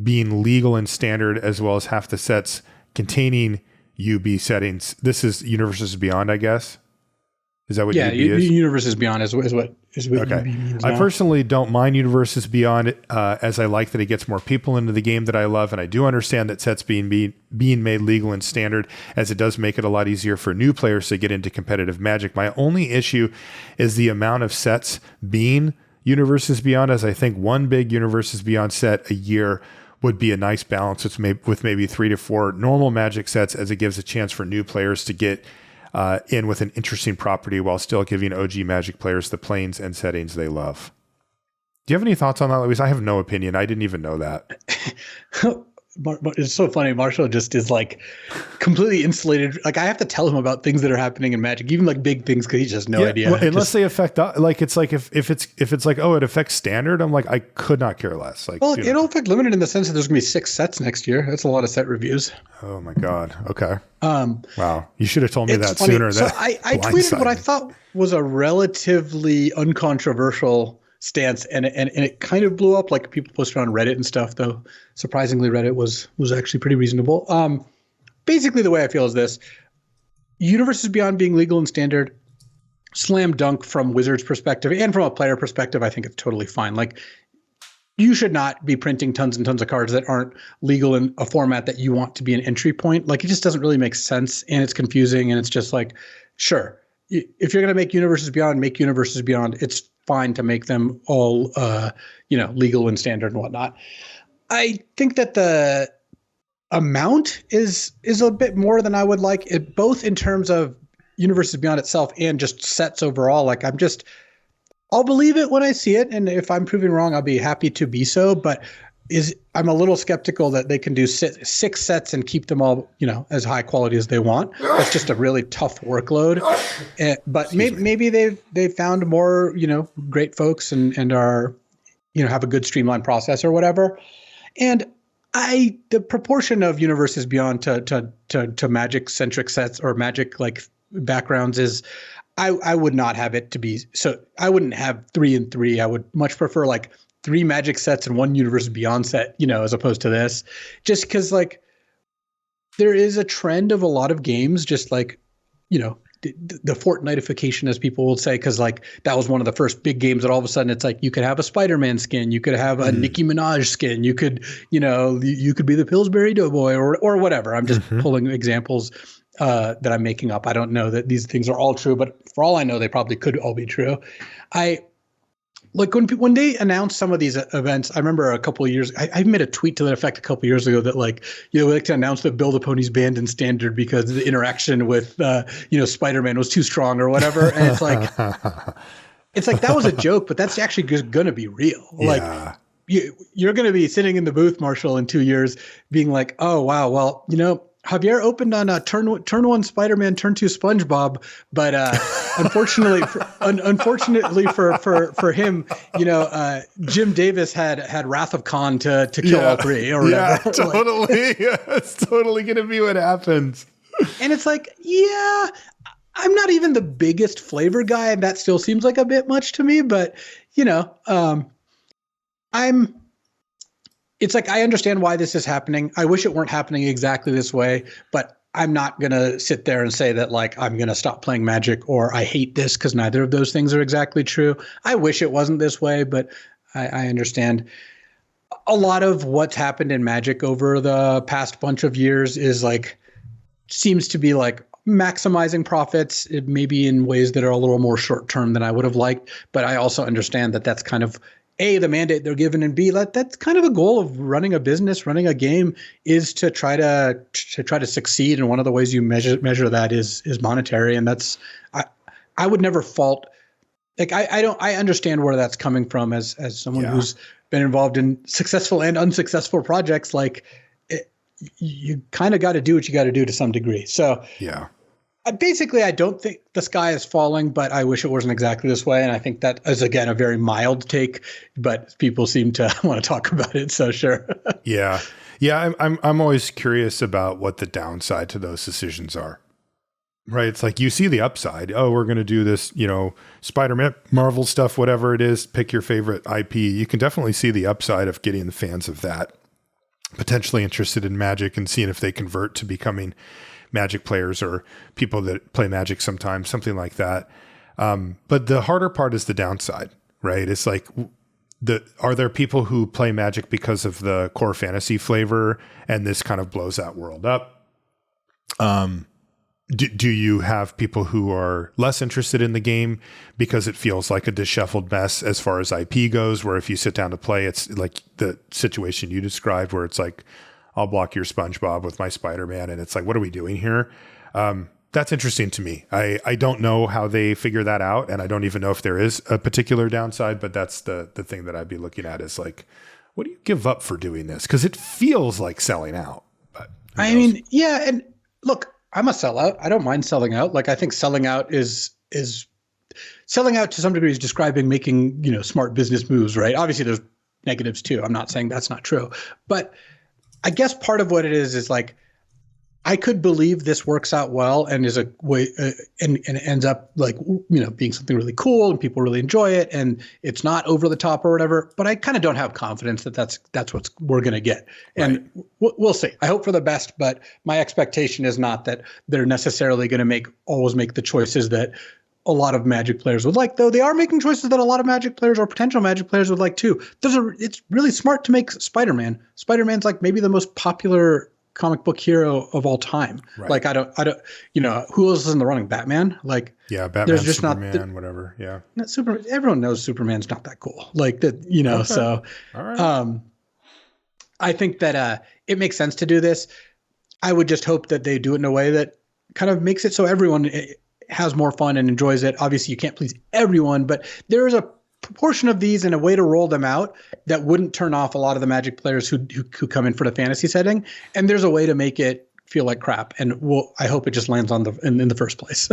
being legal and standard, as well as half the sets containing UB settings." This is Universes Beyond, I guess. Is that what UB is? Universes Beyond is what okay. UB means I now. personally don't mind Universes Beyond, as I like that it gets more people into the game that I love, and I do understand that sets being made legal and standard, as it does make it a lot easier for new players to get into competitive Magic. My only issue is the amount of sets being Universes Beyond, as I think one big Universes Beyond set a year would be a nice balance with maybe 3 to 4 normal Magic sets, as it gives a chance for new players to get in with an interesting property while still giving OG Magic players the planes and settings they love. Do you have any thoughts on that, Luis? I have no opinion. I didn't even know that. It's so funny. Marshall just is like completely insulated. Like I have to tell him about things that are happening in Magic, even like big things, because he just has no idea. Well, unless they affect, like it's like if it's like, oh, it affects standard, I'm like, I could not care less. Like, well, it'll affect limited in the sense that there's gonna be 6 sets next year. That's a lot of set reviews. Oh my God. Okay. Wow. You should have told me that funny. sooner. So I tweeted what I thought was a relatively uncontroversial stance, and it kind of blew up. Like people posted on Reddit and stuff, though surprisingly Reddit was actually pretty reasonable. Basically the way I feel is this: Universes Beyond being legal and standard, slam dunk from Wizards perspective and from a player perspective. I think it's totally fine. Like you should not be printing tons and tons of cards that aren't legal in a format that you want to be an entry point. Like it just doesn't really make sense, and it's confusing, and it's just like, sure, if you're going to make Universes Beyond, make Universes Beyond. It's fine to make them all, legal and standard and whatnot. I think that the amount is a bit more than I would like, it, both in terms of Universes Beyond itself and just sets overall. Like I'll believe it when I see it, and if I'm proven wrong, I'll be happy to be so. But I'm a little skeptical that they can do 6 sets and keep them all, as high quality as they want. That's just a really tough workload. But maybe they've found more, great folks and are, have a good streamlined process or whatever. And the proportion of Universes Beyond to Magic centric sets or Magic like backgrounds is, I would not have it to be so. I wouldn't have 3 and 3. I would much prefer like 3 Magic sets and 1 Universes Beyond set, as opposed to this, just because like there is a trend of a lot of games, just like, the Fortnitification, as people will say, because like that was one of the first big games that all of a sudden it's like you could have a Spider-Man skin, you could have a Nicki Minaj skin, you could, you could be the Pillsbury Doughboy or whatever. I'm just pulling examples that I'm making up. I don't know that these things are all true, but for all I know, they probably could all be true. Like when they announced some of these events, I remember a couple of years, I made a tweet to that effect a couple of years ago that like, we like to announce that Build a Pony's banned in standard because the interaction with, Spider-Man was too strong or whatever. And it's like that was a joke, but that's actually going to be real. Yeah. you're going to be sitting in the booth, Marshall, in 2 years, being like, oh wow, well, Javier opened on a turn one Spider-Man, turn two SpongeBob, but unfortunately for him, Jim Davis had Wrath of Khan to kill all three or whatever. Yeah, totally. It's totally going to be what happens. And it's like, yeah, I'm not even the biggest flavor guy, and that still seems like a bit much to me. But it's like I understand why this is happening. I wish it weren't happening exactly this way, but I'm not gonna sit there and say that like I'm gonna stop playing Magic or I hate this, because neither of those things are exactly true. I wish it wasn't this way, but I understand. A lot of what's happened in Magic over the past bunch of years is like seems to be like maximizing profits, maybe in ways that are a little more short term than I would have liked. But I also understand that that's kind of A, the mandate they're given, and B, that's kind of a goal of running a business, running a game, is to try to succeed. And one of the ways you measure that is monetary. And that's I would never fault. Like I understand where that's coming from as someone who's been involved in successful and unsuccessful projects. Like you kind of got to do what you got to do to some degree. So yeah. Basically, I don't think the sky is falling, but I wish it wasn't exactly this way. And I think that is, again, a very mild take, but people seem to want to talk about it. So sure. Yeah. Yeah. I'm always curious about what the downside to those decisions are, right? It's like you see the upside. Oh, we're going to do this, Spider-Man, Marvel stuff, whatever it is, pick your favorite IP. You can definitely see the upside of getting the fans of that potentially interested in Magic and seeing if they convert to becoming Magic players or people that play Magic sometimes, something like that. But the harder part is the downside, right? It's like, are there people who play Magic because of the core fantasy flavor and this kind of blows that world up? Do you have people who are less interested in the game because it feels like a disheveled mess as far as IP goes, where if you sit down to play, it's like the situation you described where it's like, I'll block your SpongeBob with my Spider-Man. And it's like, what are we doing here? That's interesting to me. I don't know how they figure that out. And I don't even know if there is a particular downside, but that's the thing that I'd be looking at is like, what do you give up for doing this? Because it feels like selling out. But I mean, yeah. And look, I'm a sellout. I don't mind selling out. Like, I think selling out is selling out to some degree is describing making, smart business moves, right? Obviously there's negatives too. I'm not saying that's not true, but I guess part of what it is like, I could believe this works out well and is a way and ends up like, being something really cool and people really enjoy it and it's not over the top or whatever. But I kind of don't have confidence that that's what we're going to get. And we'll see. I hope for the best, but my expectation is not that they're necessarily going to always make the choices that a lot of Magic players would like, though they are making choices that a lot of Magic players or potential Magic players would like too. It's really smart to make Spider-Man. Spider-Man's like maybe the most popular comic book hero of all time. Right. Like I don't, who else is in the running? Batman? Like, yeah, Batman, there's just Superman, whatever. Yeah. Not Superman. Everyone knows Superman's not that cool. Like that, okay. So, all right. I think that it makes sense to do this. I would just hope that they do it in a way that kind of makes it so everyone has more fun and enjoys it. Obviously you can't please everyone, but there is a proportion of these and a way to roll them out that wouldn't turn off a lot of the Magic players who come in for the fantasy setting. And there's a way to make it feel like crap. And I hope it just lands on in the first place.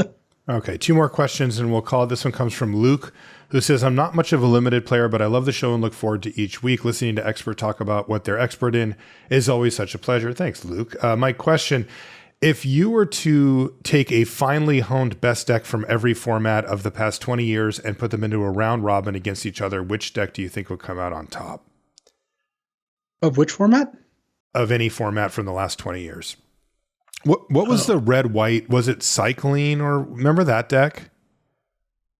Okay. 2 more questions and we'll call it. This one comes from Luke, who says, I'm not much of a limited player, but I love the show and look forward to each week. Listening to expert talk about what they're expert in is always such a pleasure. Thanks, Luke. My question, if you were to take a finely honed best deck from every format of the past 20 years and put them into a round robin against each other, which deck do you think would come out on top? Of which format? Of any format from the last 20 years. What was the red-white? Was it Cycling or remember that deck?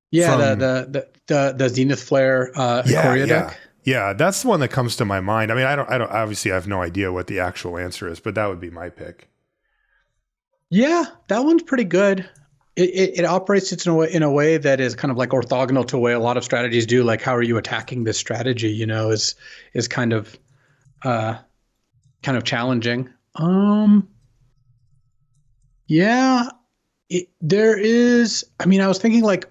Yeah, the Zenith Flare Ikoria deck. Yeah, that's the one that comes to my mind. I mean, I don't obviously I have no idea what the actual answer is, but that would be my pick. Yeah, that one's pretty good. It operates in a way that is kind of like orthogonal to the way a lot of strategies do. Like, how are you attacking this strategy? Is kind of challenging. Yeah, there is. I mean, I was thinking like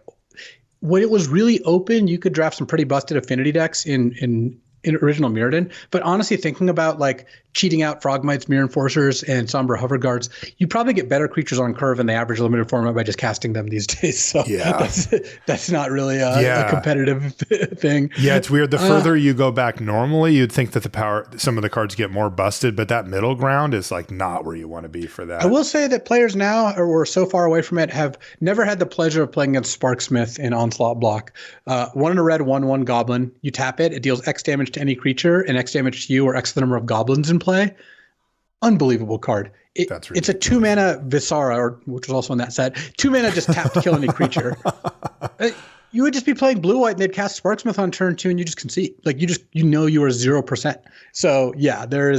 when it was really open, you could draft some pretty busted affinity decks in original Mirrodin. But honestly, thinking about like cheating out Frogmites, Mirror Enforcers, and Sombra Hover Guards, you probably get better creatures on curve in the average limited format by just casting them these days. So that's not really a competitive thing. Yeah, it's weird. The further you go back normally, you'd think that some of the cards get more busted, but that middle ground is like not where you want to be for that. I will say that players now, or so far away from it, have never had the pleasure of playing against Sparksmith in Onslaught block. 1 in a red, 1/1 goblin. You tap it, it deals X damage to any creature and X damage to you, or X the number of goblins in play. Unbelievable card. It's a 2-mana Visara, which was also in that set. 2 mana just tap to kill any creature. You would just be playing blue-white and they'd cast Sparksmith on turn 2 and you just concede. Like you are 0%. So yeah, there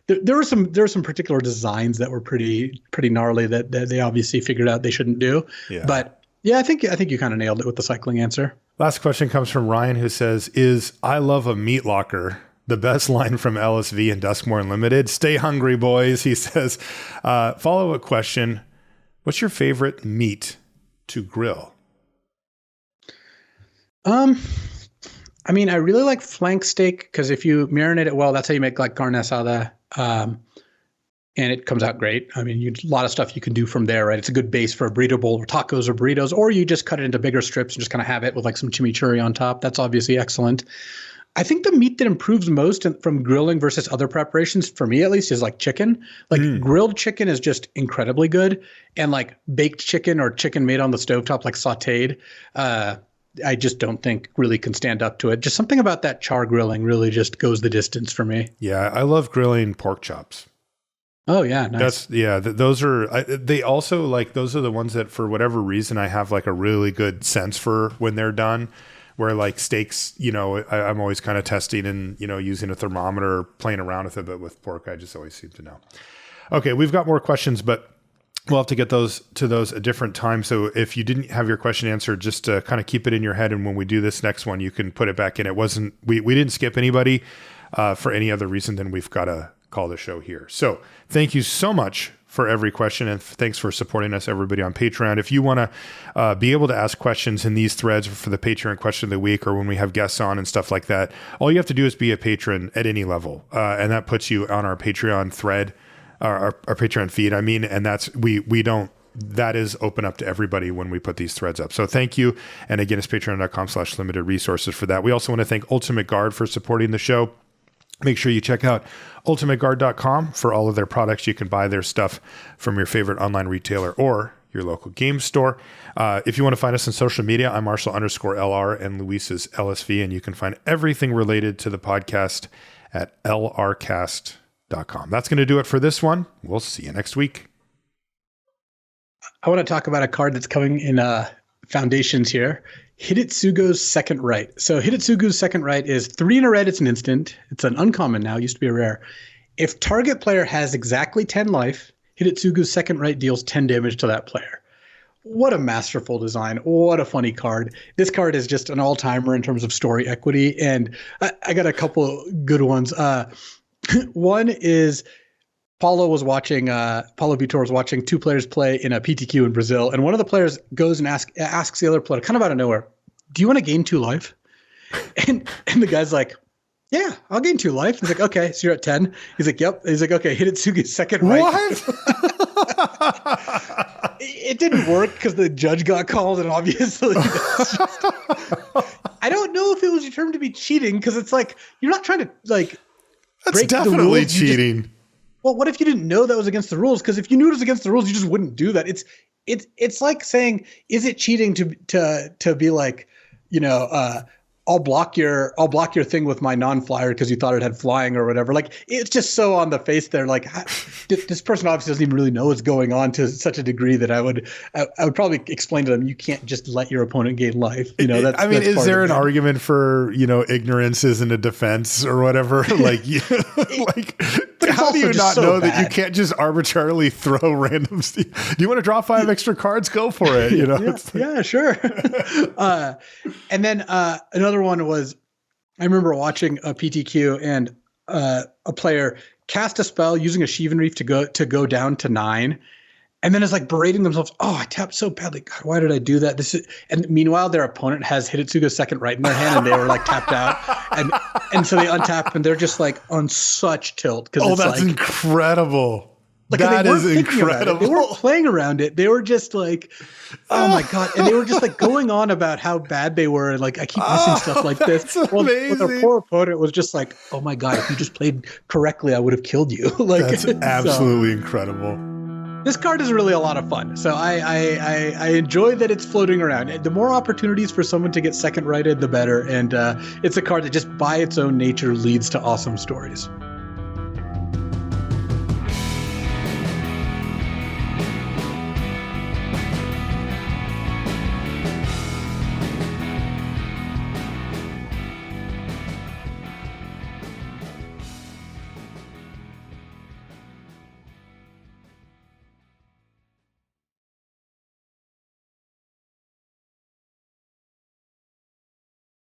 were some particular designs that were pretty gnarly that they obviously figured out they shouldn't do. Yeah. But yeah, I think you kind of nailed it with the cycling answer. Last question comes from Ryan, who says, "Is I love a meat locker the best line from LSV and Duskmourn Limited? Stay hungry, boys," he says. Follow-up question: what's your favorite meat to grill? I mean, I really like flank steak because if you marinate it well, that's how you make like carne asada, and it comes out great. I mean, a lot of stuff you can do from there, right? It's a good base for a burrito bowl or tacos or burritos, or you just cut it into bigger strips and just kind of have it with like some chimichurri on top. That's obviously excellent. I think the meat that improves most from grilling versus other preparations, for me at least, is like chicken. Like grilled chicken is just incredibly good, and like baked chicken or chicken made on the stovetop, like sautéed, I just don't think really can stand up to it. Just something about that char grilling really just goes the distance for me. Yeah, I love grilling pork chops. Oh yeah, nice. Those are they also like those are the ones that for whatever reason I have like a really good sense for when they're done. Where like steaks, I'm always kind of testing and, using a thermometer, playing around with it. But with pork, I just always seem to know. Okay, we've got more questions, but we'll have to get those a different time. So if you didn't have your question answered, just kind of keep it in your head. And when we do this next one, you can put it back in. It wasn't, we didn't skip anybody for any other reason than we've got to call the show here. So thank you so much for every question. And thanks for supporting us, everybody on Patreon. If you want to be able to ask questions in these threads for the Patreon question of the week, or when we have guests on and stuff like that, all you have to do is be a patron at any level. And that puts you on our Patreon thread, our Patreon feed. And that's, that is open up to everybody when we put these threads up. So thank you. And again, it's patreon.com/limited resources for that. We also want to thank Ultimate Guard for supporting the show. Make sure you check out ultimateguard.com for all of their products. You can buy their stuff from your favorite online retailer or your local game store. If you want to find us on social media, I'm Marshall_LR and Luis is LSV, and you can find everything related to the podcast at lrcast.com. That's going to do it for this one. We'll see you next week. I want to talk about a card that's coming in Foundations here. Hidetsugu's Second Right. So Hidetsugu's Second Right is 3 in a red. It's an instant. It's an uncommon now. Used to be a rare. If target player has exactly 10 life, Hidetsugu's Second Right deals 10 damage to that player. What a masterful design. What a funny card. This card is just an all-timer in terms of story equity. And I got a couple good ones. One is Paulo Vitor was watching 2 players play in a PTQ in Brazil, and one of the players goes and asks the other player, kind of out of nowhere, "Do you want to gain 2 life?" And the guy's like, "Yeah, I'll gain 2 life." He's like, "Okay, so you're at 10." He's like, "Yep." He's like, "Okay, Hidetsugu's Second Right." What? It didn't work because the judge got called, and obviously I don't know if it was determined to be cheating, because it's like you're not trying to like that's break definitely the rules. cheating. Well, what if you didn't know that was against the rules? Because if you knew it was against the rules, you just wouldn't do that. It's like saying, is it cheating to be like, I'll block your thing with my non-flyer because you thought it had flying or whatever. Like, it's just so on the face there. Like, this person obviously doesn't even really know what's going on to such a degree that I would probably explain to them, you can't just let your opponent gain life. Is there an argument for, ignorance isn't a defense or whatever? Like, how do you not know that you can't just arbitrarily throw random? Do you want to draw 5 extra cards? Go for it. Yeah, sure. And then another one was, I remember watching a PTQ and a player cast a spell using a Sheevan Reef to go down to 9, And then it's like berating themselves. Oh, I tapped so badly. God, why did I do that? And meanwhile, their opponent has Hidetsuga's second right in their hand, and they were like tapped out, and so they untap, and they're just like on such tilt because that's like, incredible. Like, that is incredible. They weren't playing around it. They were just like, oh my God. And they were just like going on about how bad they were. And like, I keep missing stuff like this. Well, their poor opponent was just like, oh my God, if you just played correctly, I would have killed you. Like, that's absolutely incredible. This card is really a lot of fun. So I enjoy that it's floating around. The more opportunities for someone to get second righted, the better. And it's a card that just by its own nature leads to awesome stories.